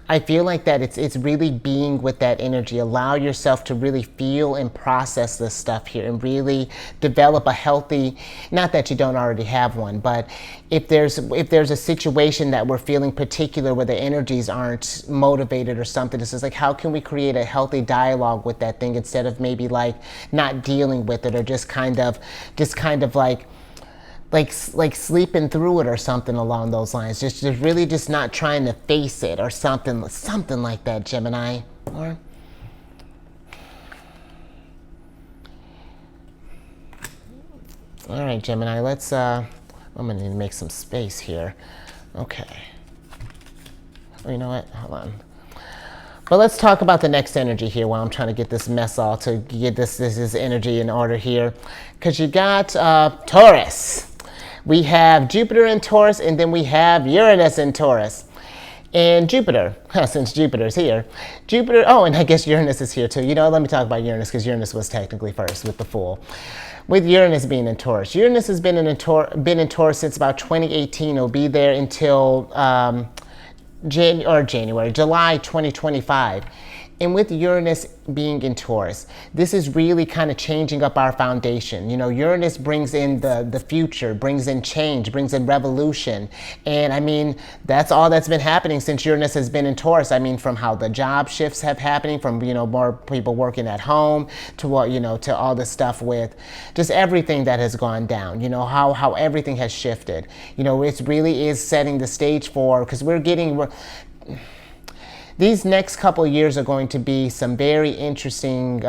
[SPEAKER 1] I feel like that it's really being with that energy. Allow yourself to really feel and process this stuff here, and really develop a healthy, not that you don't already have one, but if there's a situation that we're feeling particular where the energies aren't motivated or something, it's just like, how can we create a healthy dialogue with that thing, instead of maybe like not dealing with it, or just kind of like sleeping through it or something along those lines. Just really just not trying to face it, or something like that, Gemini. Or all right, Gemini, let's I'm gonna need to make some space here. Okay. Oh, you know what? Hold on. But let's talk about the next energy here while I'm trying to get this mess all to get this energy in order here. Because you got Taurus. We have Jupiter in Taurus, and then we have Uranus in Taurus. And Jupiter, since Jupiter's here, oh, and I guess Uranus is here too. Let me talk about Uranus, because Uranus was technically first with the Fool. With Uranus being in Taurus. Uranus has been in Taurus since about 2018. It'll be there until July 2025. And with Uranus being in Taurus, this is really kind of changing up our foundation. Uranus brings in the future, brings in change, brings in revolution. And I mean, that's all that's been happening since Uranus has been in Taurus. I mean, from how the job shifts have happening, from, more people working at home, to what, to all the stuff with just everything that has gone down, how everything has shifted. It really is setting the stage for, because these next couple of years are going to be some very interesting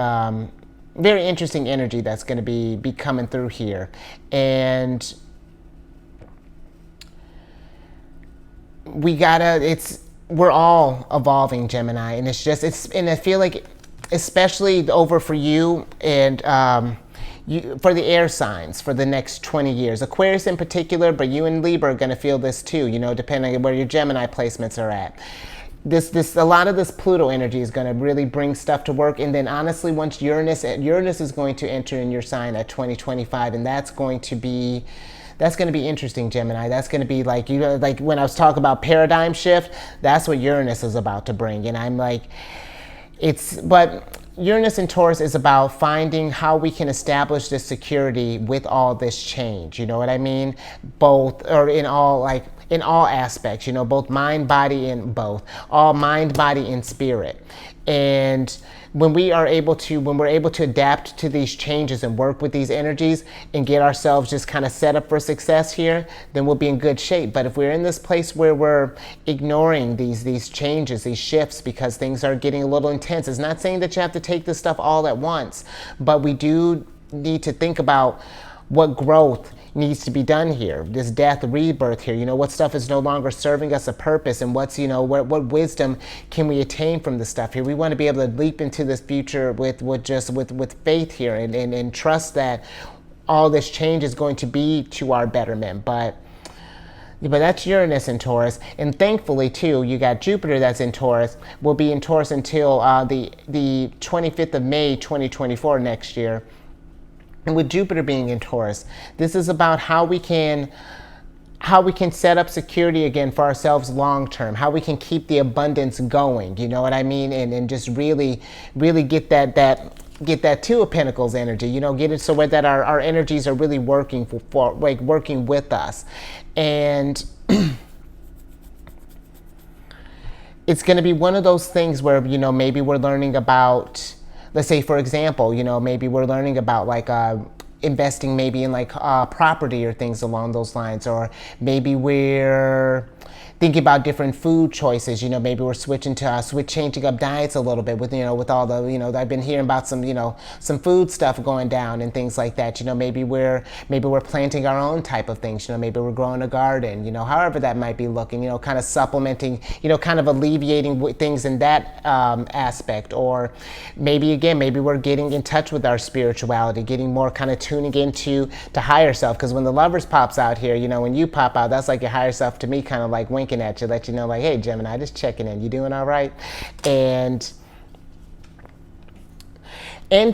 [SPEAKER 1] energy that's going to be coming through here. And we're all evolving, Gemini, and and I feel like, especially over for you and for the air signs for the next 20 years, Aquarius in particular, but you and Libra are going to feel this too, depending on where your Gemini placements are at. A lot of this Pluto energy is going to really bring stuff to work. And then honestly, once Uranus is going to enter in your sign at 2025, and that's going to be interesting, Gemini. That's going to be like, like when I was talking about paradigm shift, that's what Uranus is about to bring. And I'm like, but Uranus in Taurus is about finding how we can establish this security with all this change. You know what I mean? Both, or in all aspects, both mind, body, and both. All mind, body, and spirit. And when we're able to adapt to these changes and work with these energies and get ourselves just kind of set up for success here, then we'll be in good shape. But if we're in this place where we're ignoring these changes, these shifts, because things are getting a little intense, it's not saying that you have to take this stuff all at once, but we do need to think about what growth needs to be done here, this death, rebirth here, what stuff is no longer serving us a purpose, and what's, what wisdom can we attain from this stuff here. We want to be able to leap into this future with faith here, and trust that all this change is going to be to our betterment. But that's Uranus in Taurus. And thankfully too, you got Jupiter that's in Taurus, will be in Taurus until the 25th of May 2024 next year. And with Jupiter being in Taurus, this is about how we can set up security again for ourselves long term, how we can keep the abundance going, you know what I mean? And just really get that Two of Pentacles energy, get it so that our energies are really working working with us. And it's going to be one of those things where, you know, maybe we're learning about, let's say, for example, you know, maybe we're learning about like investing maybe in like property or things along those lines, or maybe we're thinking about different food choices. You know, maybe we're changing up diets a little bit with, you know, with all the, you know, I've been hearing about some, you know, some food stuff going down and things like that. You know, maybe we're planting our own type of things. You know, maybe we're growing a garden. You know, however that might be looking. You know, kind of supplementing. You know, kind of alleviating things in that aspect. Or maybe again, maybe we're getting in touch with our spirituality, getting more kind of tuning into higher self. Because when the Lovers pops out here, you know, when you pop out, that's like your higher self to me, kind of like winking at you, let you know, like, hey, Gemini, just checking in. You doing all right? And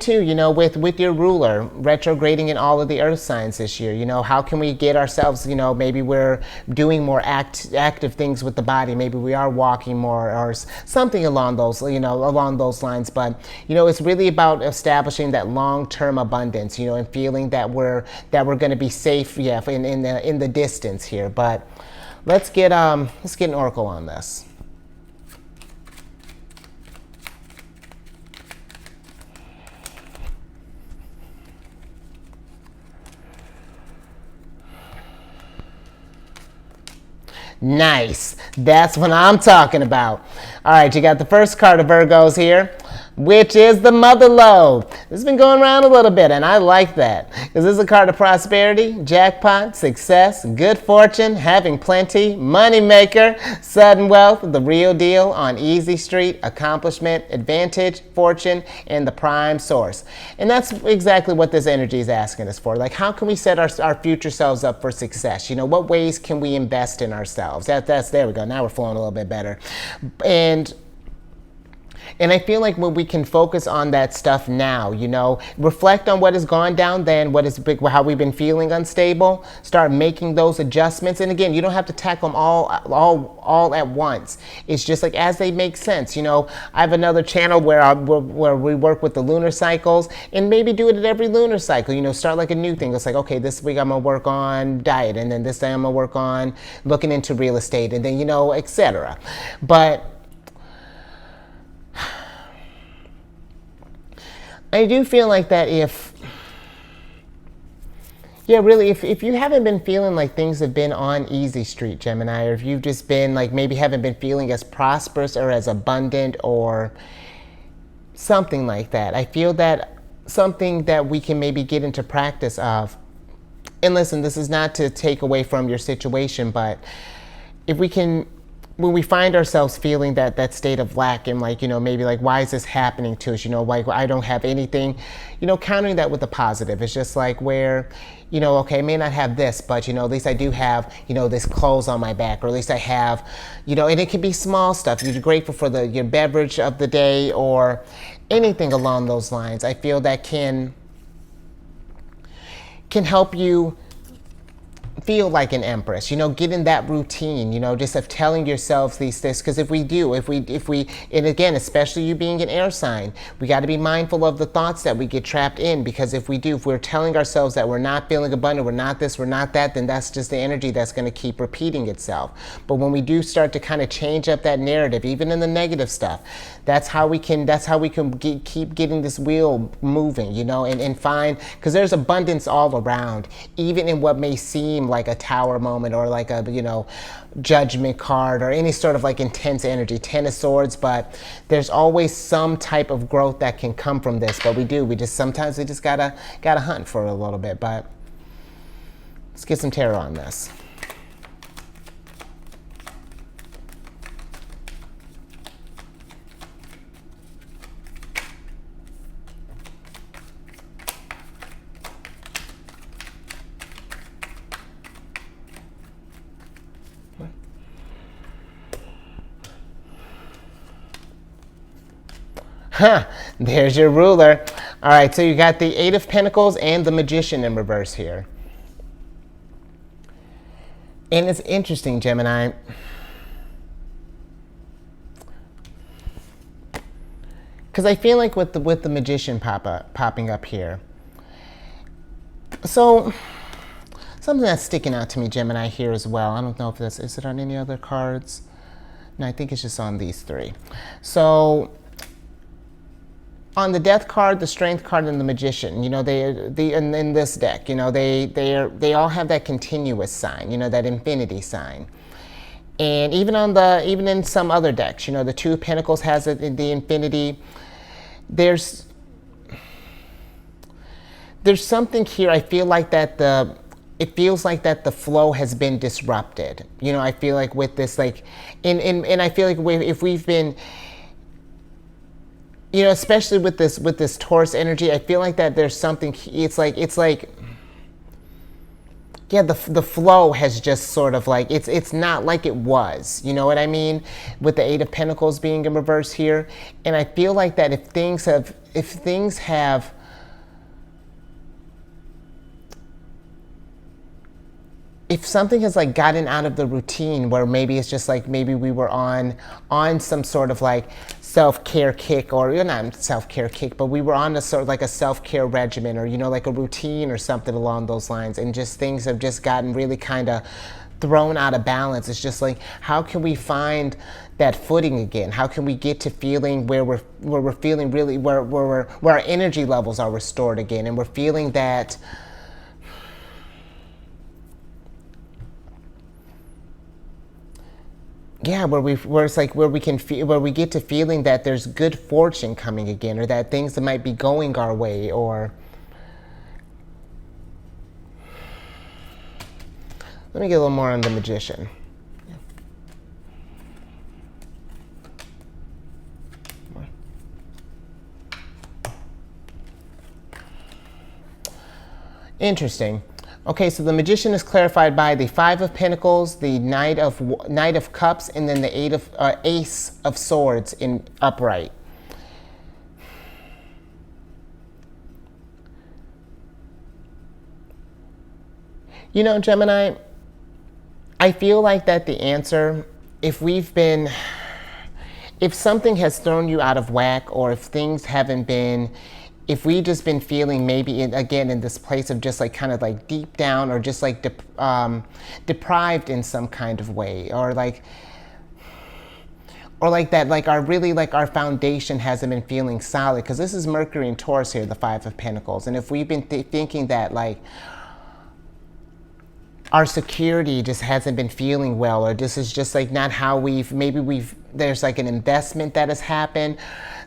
[SPEAKER 1] two, you know, with your ruler retrograding in all of the earth signs this year, you know, how can we get ourselves, you know, maybe we're doing more active things with the body. Maybe we are walking more or something along those, you know, along those lines. But, you know, it's really about establishing that long-term abundance, you know, and feeling that we're going to be safe, yeah, in the distance here. But let's get an oracle on this. Nice. That's what I'm talking about. All right, you got the first card of Virgos here, which is the Mother Lode. This has been going around a little bit, and I like that. Because this is a card of prosperity, jackpot, success, good fortune, having plenty, money maker, sudden wealth, the real deal on easy street, accomplishment, advantage, fortune, and the prime source. And that's exactly what this energy is asking us for. Like, how can we set our future selves up for success? You know, what ways can we invest in ourselves? There we go. Now we're flowing a little bit better. And I feel like when we can focus on that stuff now, you know, reflect on what has gone down then, how we've been feeling unstable, start making those adjustments. And again, you don't have to tackle them all at once. It's just like as they make sense. You know, I have another channel where we work with the lunar cycles, and maybe do it at every lunar cycle. You know, start like a new thing. It's like, okay, this week I'm gonna work on diet, and then this day I'm gonna work on looking into real estate, and then, you know, etc. But I do feel like that if you haven't been feeling like things have been on easy street, Gemini, or if you've just been like maybe haven't been feeling as prosperous or as abundant or something like that, I feel that something that we can maybe get into practice of, and listen, this is not to take away from your situation, but if we can, when we find ourselves feeling that state of lack and like, you know, maybe like, why is this happening to us? You know, like I don't have anything, you know, countering that with a positive. It's just like where, you know, okay, I may not have this, but, you know, at least I do have, you know, this clothes on my back, or at least I have, you know, and it can be small stuff. You're grateful for your beverage of the day or anything along those lines. I feel that can help you feel like an empress, you know, get in that routine, you know, just of telling yourselves these things. Because if we, and again, especially you being an air sign, we got to be mindful of the thoughts that we get trapped in. Because if we're telling ourselves that we're not feeling abundant, we're not this, we're not that, then that's just the energy that's going to keep repeating itself. But when we do start to kind of change up that narrative, even in the negative stuff, that's how we can keep getting this wheel moving, you know, and find, because there's abundance all around, even in what may seem like a tower moment or like a, you know, judgment card or any sort of like intense energy, 10 of swords. But there's always some type of growth that can come from this. But sometimes we just gotta hunt for a little bit. But let's get some tarot on this. There's your ruler. All right, so you got the Eight of Pentacles and the Magician in reverse here. And it's interesting, Gemini. Because I feel like with the Magician popping up here. So something that's sticking out to me, Gemini, here as well. I don't know if is it on any other cards? No, I think it's just on these three. So on the Death card, the Strength card, and the Magician, you know, in this deck, you know, they all have that continuous sign, you know, that infinity sign. And even in some other decks, you know, the Two of Pentacles has it in the infinity. There's something here. I feel like that it feels like that the flow has been disrupted. You know, I feel like with this, like, and I feel like if we've been, you know, especially with this Taurus energy, I feel like that there's something. It's like, yeah, the flow has just sort of like, it's not like it was. You know what I mean? With the Eight of Pentacles being in reverse here, and I feel like that if something has like gotten out of the routine, where maybe it's just like maybe we were on some sort of like self-care kick, or you're not self-care kick, but we were on a sort of like a self-care regimen, or, you know, like a routine or something along those lines, and just things have just gotten really kind of thrown out of balance. It's just like, how can we find that footing again? How can we get to feeling where we're feeling really where our energy levels are restored again, and we're feeling that. Yeah, where it's like where we get to feeling that there's good fortune coming again, or that things that might be going our way, or let me get a little more on the Magician. Interesting. Okay, so the Magician is clarified by the Five of Pentacles, the Knight of Cups, and then the Ace of Swords in upright. You know, Gemini, I feel like that the answer, if something has thrown you out of whack, or if things haven't been, if we've just been feeling maybe again in this place of just like kind of like deep down, or just like deprived in some kind of way, or like that, like our foundation hasn't been feeling solid, because this is Mercury and Taurus here, the Five of Pentacles, and if we've been thinking that like our security just hasn't been feeling well, or this is just like not how there's like an investment that has happened,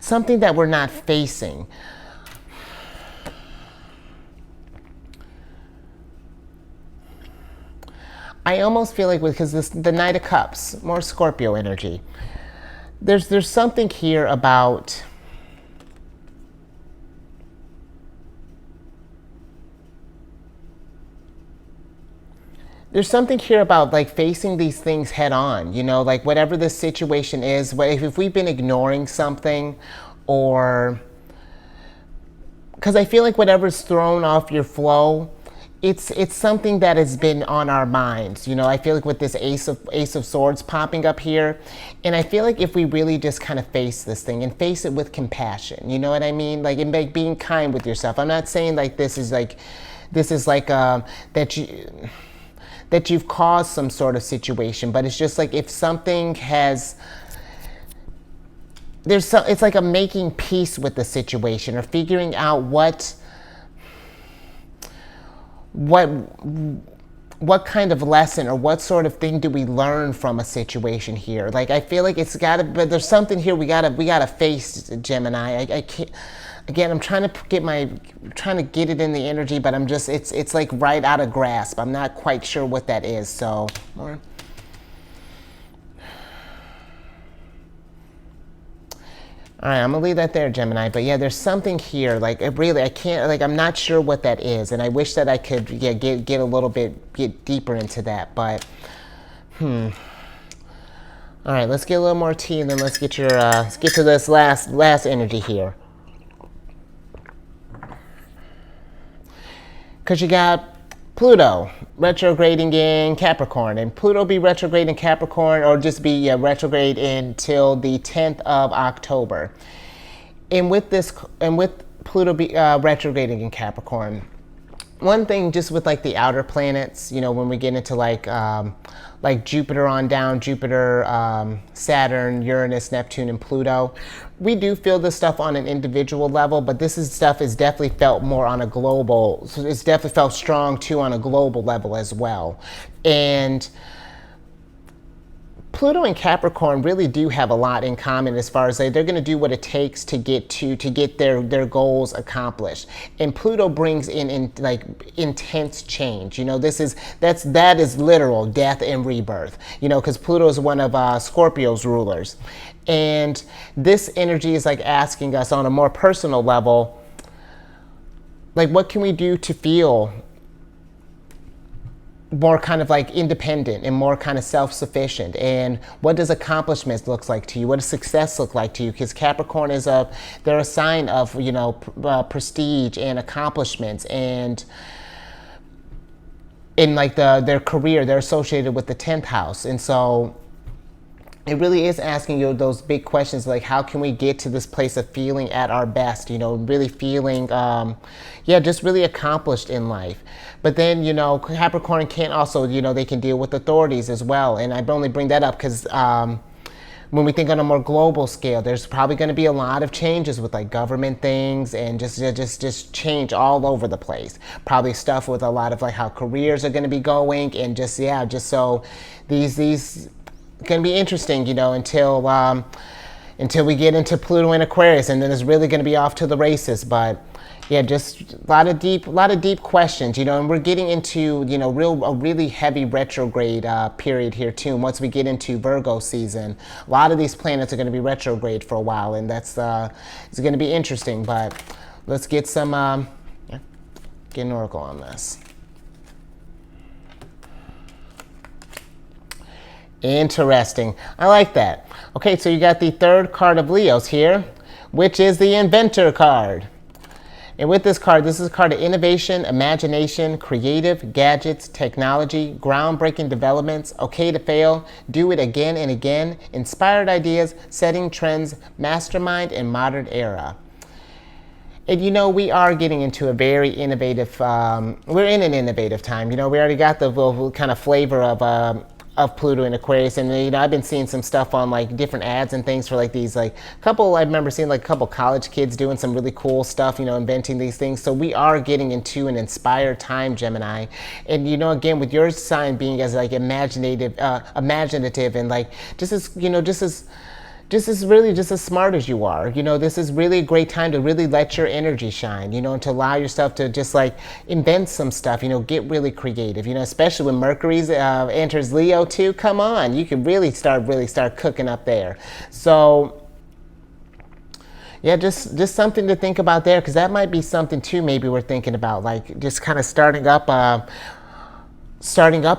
[SPEAKER 1] something that we're not facing. I almost feel like because the Knight of Cups, more Scorpio energy, there's something here about like facing these things head on, you know, like whatever the situation is, if we've been ignoring something, or because I feel like whatever's thrown off your flow, it's something that has been on our minds. You know, I feel like with this Ace of Swords popping up here, and I feel like if we really just kind of face this thing and face it with compassion, you know what I mean? Like, and like being kind with yourself. I'm not saying like this is like that you've caused some sort of situation, but it's just like if something has, it's like a making peace with the situation, or figuring out what kind of lesson, or what sort of thing do we learn from a situation here. Like, I feel like it's gotta, but there's something here we gotta face, Gemini. I can't, again, I'm trying to get it in the energy, but I'm just, it's like right out of grasp. I'm not quite sure what that is, so. All right, I'm gonna leave that there, Gemini. But yeah, there's something here. Like, I can't. Like, I'm not sure what that is, and I wish that I could get a little bit deeper into that. But, All right, let's get a little more tea, and then let's get to this last energy here. Because you got Pluto retrograding in Capricorn, and Pluto be retrograde in Capricorn, or just be retrograde until the 10th of October. And with Pluto be retrograding in Capricorn, one thing just with like the outer planets, you know, when we get into like Jupiter on down, Jupiter, Saturn, Uranus, Neptune, and Pluto, we do feel this stuff on an individual level, but stuff is definitely felt more on a global, so it's definitely felt strong too on a global level as well. And Pluto and Capricorn really do have a lot in common as far as they're going to do what it takes to get their goals accomplished. And Pluto brings in like intense change. You know, that is literal death and rebirth. You know, because Pluto is one of Scorpio's rulers, and this energy is like asking us on a more personal level, like what can we do to feel more kind of like independent and more kind of self-sufficient, and what does accomplishments look like to you, what does success look like to you, because Capricorn is they're a sign of, you know, prestige and accomplishments, and in like their career, they're associated with the 10th house. And so it really is asking you those big questions, like how can we get to this place of feeling at our best, you know, really feeling, just really accomplished in life. But then, you know, Capricorn can also, you know, they can deal with authorities as well. And I only bring that up because when we think on a more global scale, there's probably going to be a lot of changes with like government things and just change all over the place. Probably stuff with a lot of like how careers are going to be going, and just so these going to be interesting, you know, until we get into Pluto and Aquarius, and then it's really going to be off to the races. But yeah, just a lot of deep questions, you know, and we're getting into, you know, a really heavy retrograde period here too. Once we get into Virgo season, a lot of these planets are going to be retrograde for a while, and it's going to be interesting. But let's get get an oracle on this. Interesting. I like that. Okay, so you got the third card of Leo's here, which is the Inventor card. And with this card, this is a card of innovation, imagination, creative, gadgets, technology, groundbreaking developments, okay to fail, do it again and again, inspired ideas, setting trends, mastermind, and modern era. And you know, we are getting into a very innovative, we're in an innovative time. You know, we already got the little kind of flavor of Pluto and Aquarius, and you know, I've been seeing some stuff on like different ads and things for like these I remember seeing like a couple college kids doing some really cool stuff, you know, inventing these things. So we are getting into an inspired time, Gemini. And you know, again, with your sign being as like imaginative and like just as smart as you are, you know, this is really a great time to really let your energy shine, you know, and to allow yourself to just like invent some stuff, you know, get really creative, you know, especially when Mercury enters Leo too. Come on, you can really start cooking up there. So yeah, just something to think about there, because that might be something too maybe we're thinking about, like just kind of starting up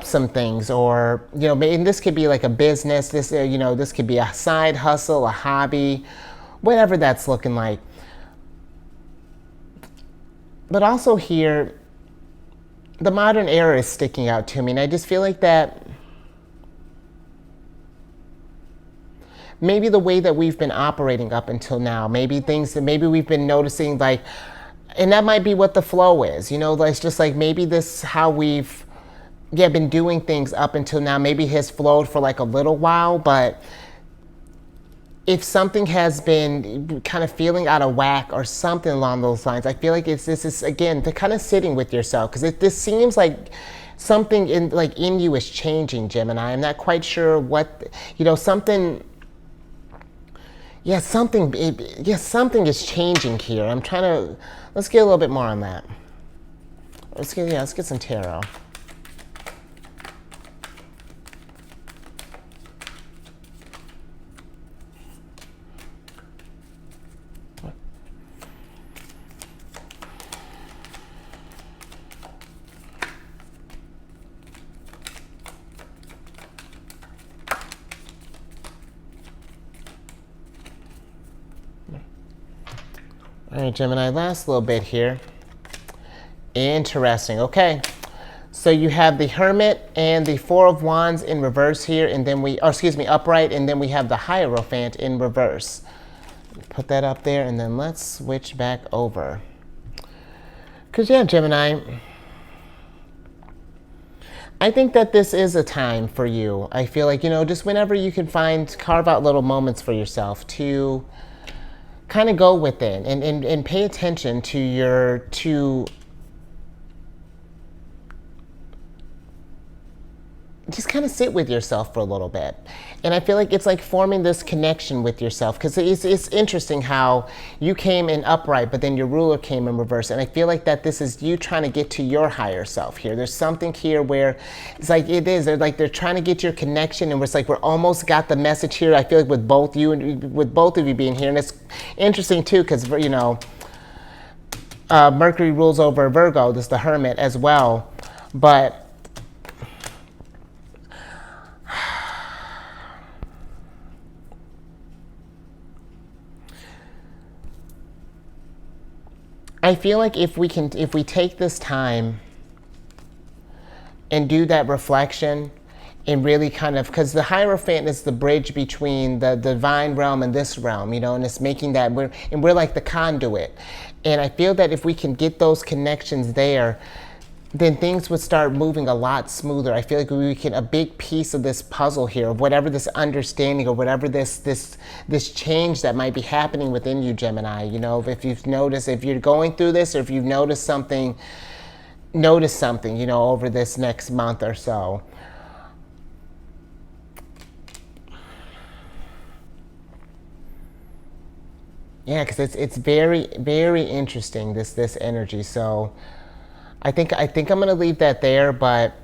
[SPEAKER 1] some things, or you know, maybe this could be like a business, this you know, this could be a side hustle, a hobby, whatever that's looking like. But also here, the modern era is sticking out to me, and I just feel like that maybe the way that we've been operating up until now, maybe things that maybe we've been noticing, like, and that might be what the flow is, you know, like it's just like maybe this how we've been doing things up until now, maybe has flowed for like a little while. But if something has been kind of feeling out of whack or something along those lines, I feel like this is again the kind of sitting with yourself, because this seems like something in you is changing, Gemini. I'm not quite sure what, you know, something is changing here. I'm trying to, let's get a little bit more on that. Let's get some tarot. All right, Gemini, last little bit here. Interesting. Okay, so you have the Hermit and the Four of Wands in reverse here, and then upright, and then we have the Hierophant in reverse. Put that up there, and then let's switch back over. Because yeah, Gemini, I think that this is a time for you. I feel like, just whenever you can carve out little moments for yourself to kind of go within and pay attention to just kind of sit with yourself for a little bit. And I feel like it's like forming this connection with yourself, because it's interesting how you came in upright, but then your ruler came in reverse. And I feel like that this is you trying to get to your higher self here. There's something here where it's like they're trying to get your connection, and it's like we're almost got the message here. I feel like with both of you being here, and it's interesting too, because Mercury rules over Virgo, this is the Hermit as well, but I feel like if we take this time and do that reflection and really kind of, because the Hierophant is the bridge between the divine realm and this realm, and it's making that, we're like the conduit. And I feel that if we can get those connections there, then things would start moving a lot smoother. I feel like a big piece of this puzzle here, of whatever this understanding or whatever this change that might be happening within you, Gemini. If you've noticed, if you're going through this, or if you've noticed something, over this next month or so. Yeah, because it's very, very interesting, this energy. So I think I'm going to leave that there, but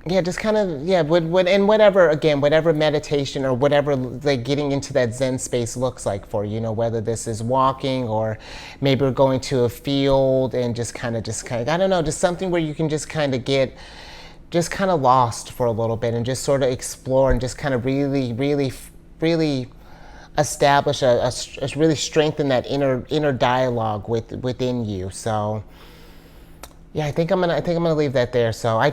[SPEAKER 1] yeah, just kind of, yeah, and whatever meditation or whatever, like getting into that Zen space looks like for you, whether this is walking or maybe we're going to a field and just kind of, I don't know, just something where you can just kind of get just kind of lost for a little bit and just sort of explore and just kind of really, really, really establish really strengthen that inner dialogue within you. So yeah, I think I'm gonna leave that there. So I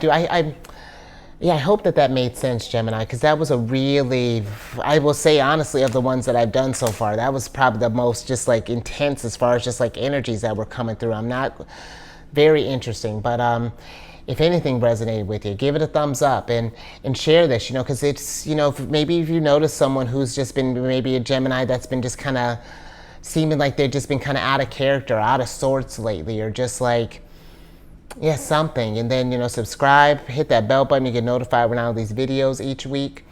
[SPEAKER 1] hope that made sense, Gemini, because that was a really, I will say honestly, of the ones that I've done so far, that was probably the most just like intense as far as just like energies that were coming through. I'm not very interesting, but if anything resonated with you, give it a thumbs up and share this, because it's, maybe if you notice someone who's just been maybe a Gemini that's been just kind of seeming like they've just been kind of out of character, out of sorts lately, or just like, yeah, something. And then, subscribe, hit that bell button, you get notified when I have these videos each week.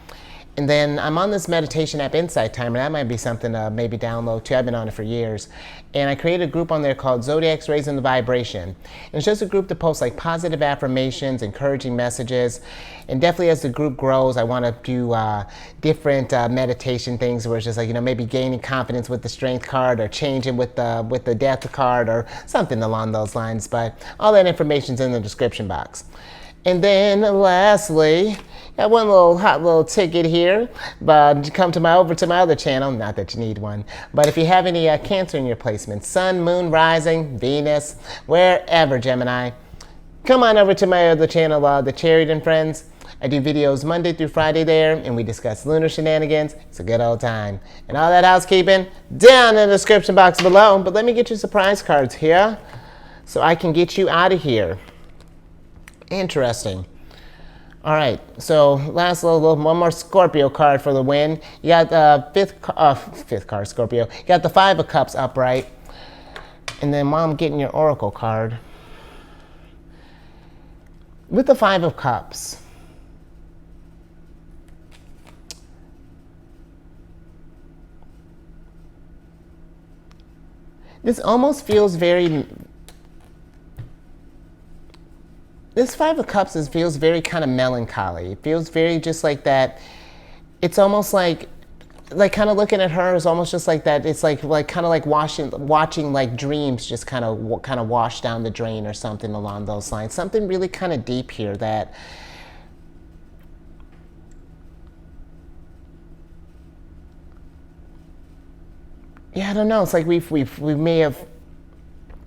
[SPEAKER 1] And then I'm on this meditation app, Insight Timer. That might be something to maybe download too. I've been on it for years. And I created a group on there called Zodiacs Raising the Vibration. And it's just a group to post like positive affirmations, encouraging messages. And definitely as the group grows, I want to do different meditation things where it's just like, maybe gaining confidence with the Strength card, or changing with the Death card, or something along those lines. But all that information's in the description box. And then lastly, got one hot little ticket here, but come over to my other channel, not that you need one, but if you have any Cancer in your placement, Sun, Moon, Rising, Venus, wherever, Gemini, come on over to my other channel, The Chariot and Friends. I do videos Monday through Friday there, and we discuss lunar shenanigans. It's a good old time. And all that housekeeping down in the description box below. But let me get you surprise cards here so I can get you out of here. Interesting. All right, so last one more Scorpio card for the win. You got the fifth card, Scorpio. You got the Five of Cups upright. And then while I'm getting your Oracle card, with the Five of Cups, this almost feels very, this Five of Cups feels very kind of melancholy. It feels very just like that. It's almost like kind of looking at her is almost just like that. It's like kind of like watching like dreams just kind of wash down the drain or something along those lines. Something really kind of deep here that, yeah, I don't know. It's like we may have,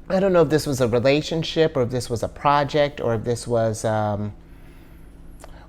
[SPEAKER 1] I don't know if this was a relationship or if this was a project or if this was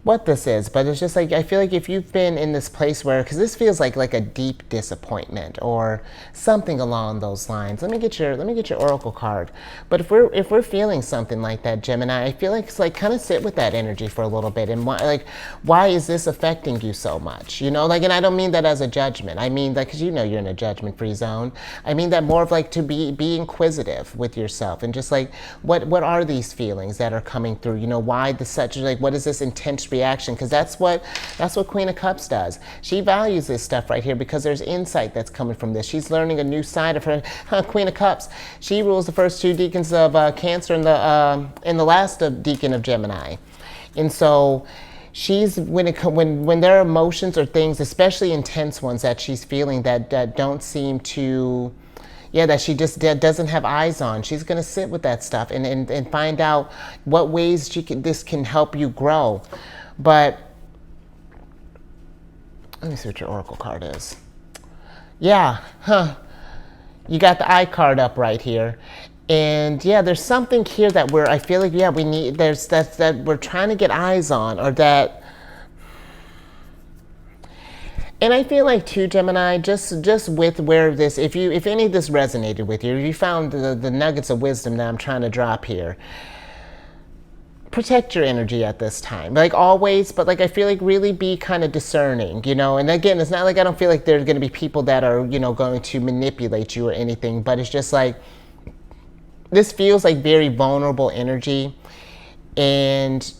[SPEAKER 1] what this is, but it's just like, I feel like if you've been in this place where, because this feels like a deep disappointment or something along those lines. Let me get your oracle card. But if we're feeling something like that, Gemini, I feel like it's like kind of sit with that energy for a little bit, and why is this affecting you so much? You know, like, and I don't mean that as a judgment. I mean, like, because you know you're in a judgment-free zone. I mean that more of like to be inquisitive with yourself and just like, what are these feelings that are coming through? You know, why the such, like, what is this intense reaction? Because that's what Queen of Cups does. She values this stuff right here because there's insight that's coming from this. She's learning a new side of her. Queen of Cups. She rules the first two decans of Cancer and the last decan of Gemini, and so she's when there are emotions or things, especially intense ones, that she's feeling that don't seem to. Yeah, that she just doesn't have eyes on. She's going to sit with that stuff and find out what ways this can help you grow. But let me see what your oracle card is. Yeah, you got the eye card up right here. And yeah, there's something here that I feel like, yeah, we need, that we're trying to get eyes on, or that. And I feel like too, Gemini, just with where this, if any of this resonated with you, if you found the nuggets of wisdom that I'm trying to drop here, protect your energy at this time, like always. But like, I feel like really be kind of discerning, you know. And again, it's not like I don't feel like there's going to be people that are, you know, going to manipulate you or anything, but it's just like, this feels like very vulnerable energy. And,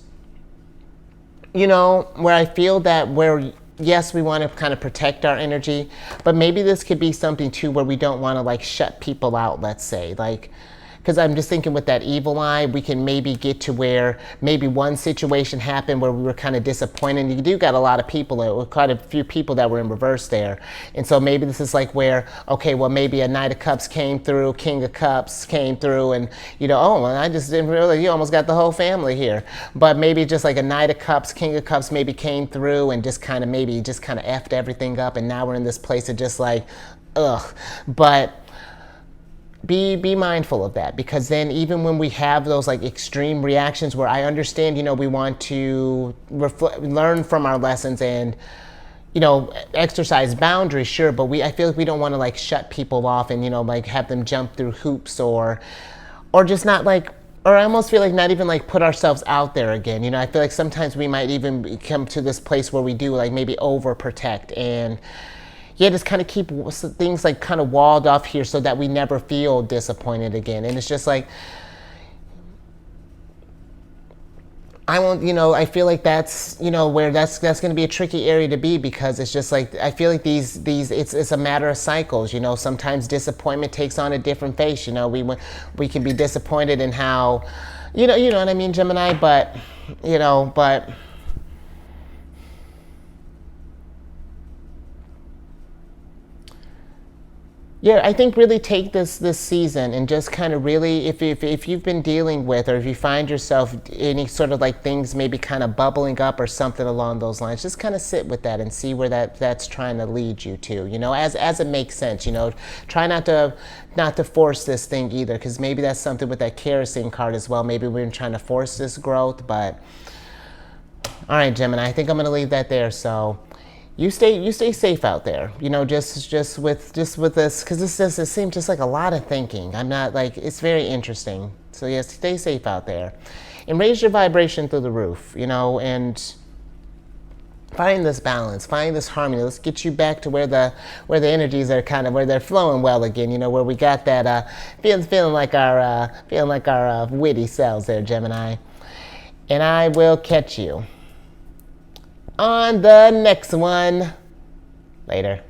[SPEAKER 1] you know, where I feel that yes, we want to kind of protect our energy, but maybe this could be something too where we don't want to like shut people out, let's say, like, because I'm just thinking with that evil eye, we can maybe get to where maybe one situation happened where we were kind of disappointed. You do got a lot of people, quite a few people that were in reverse there. And so maybe this is like where, okay, well, maybe a Knight of Cups came through, King of Cups came through, and, you know, oh, well, I just didn't realize you almost got the whole family here. But maybe just like a Knight of Cups, King of Cups maybe came through and just kind of effed everything up. And now we're in this place of just like, ugh. But be mindful of that, because then even when we have those like extreme reactions where I understand, you know, we want to learn from our lessons and, you know, exercise boundaries, sure, but I feel like we don't want to like shut people off and, you know, like have them jump through hoops or just not like, or I almost feel like not even like put ourselves out there again. You know, I feel like sometimes we might even come to this place where we do like maybe overprotect and, yeah, just kind of keep things like kind of walled off here so that we never feel disappointed again. And it's just like, I won't, you know, I feel like that's, you know, where that's going to be a tricky area to be, because it's just like, I feel like these it's a matter of cycles, you know. Sometimes disappointment takes on a different face, you know. We can be disappointed in how, you know what I mean, Gemini, but, you know, but yeah, I think really take this season and just kind of really, if you've been dealing with, or if you find yourself any sort of like things maybe kind of bubbling up or something along those lines, just kind of sit with that and see where that's trying to lead you to, you know, as it makes sense, you know. Try not to force this thing either, because maybe that's something with that kerosene card as well. Maybe we're trying to force this growth, but all right, Gemini, I think I'm going to leave that there. So you stay safe out there, you know, just with this, because it seems just like a lot of thinking. I'm not like, it's very interesting. So yes, stay safe out there and raise your vibration through the roof, you know, and find this balance, find this harmony. Let's get you back to where the energies are kind of, where they're flowing well again, you know, where we got that feeling like our witty selves there, Gemini. And I will catch you on the next one. Later.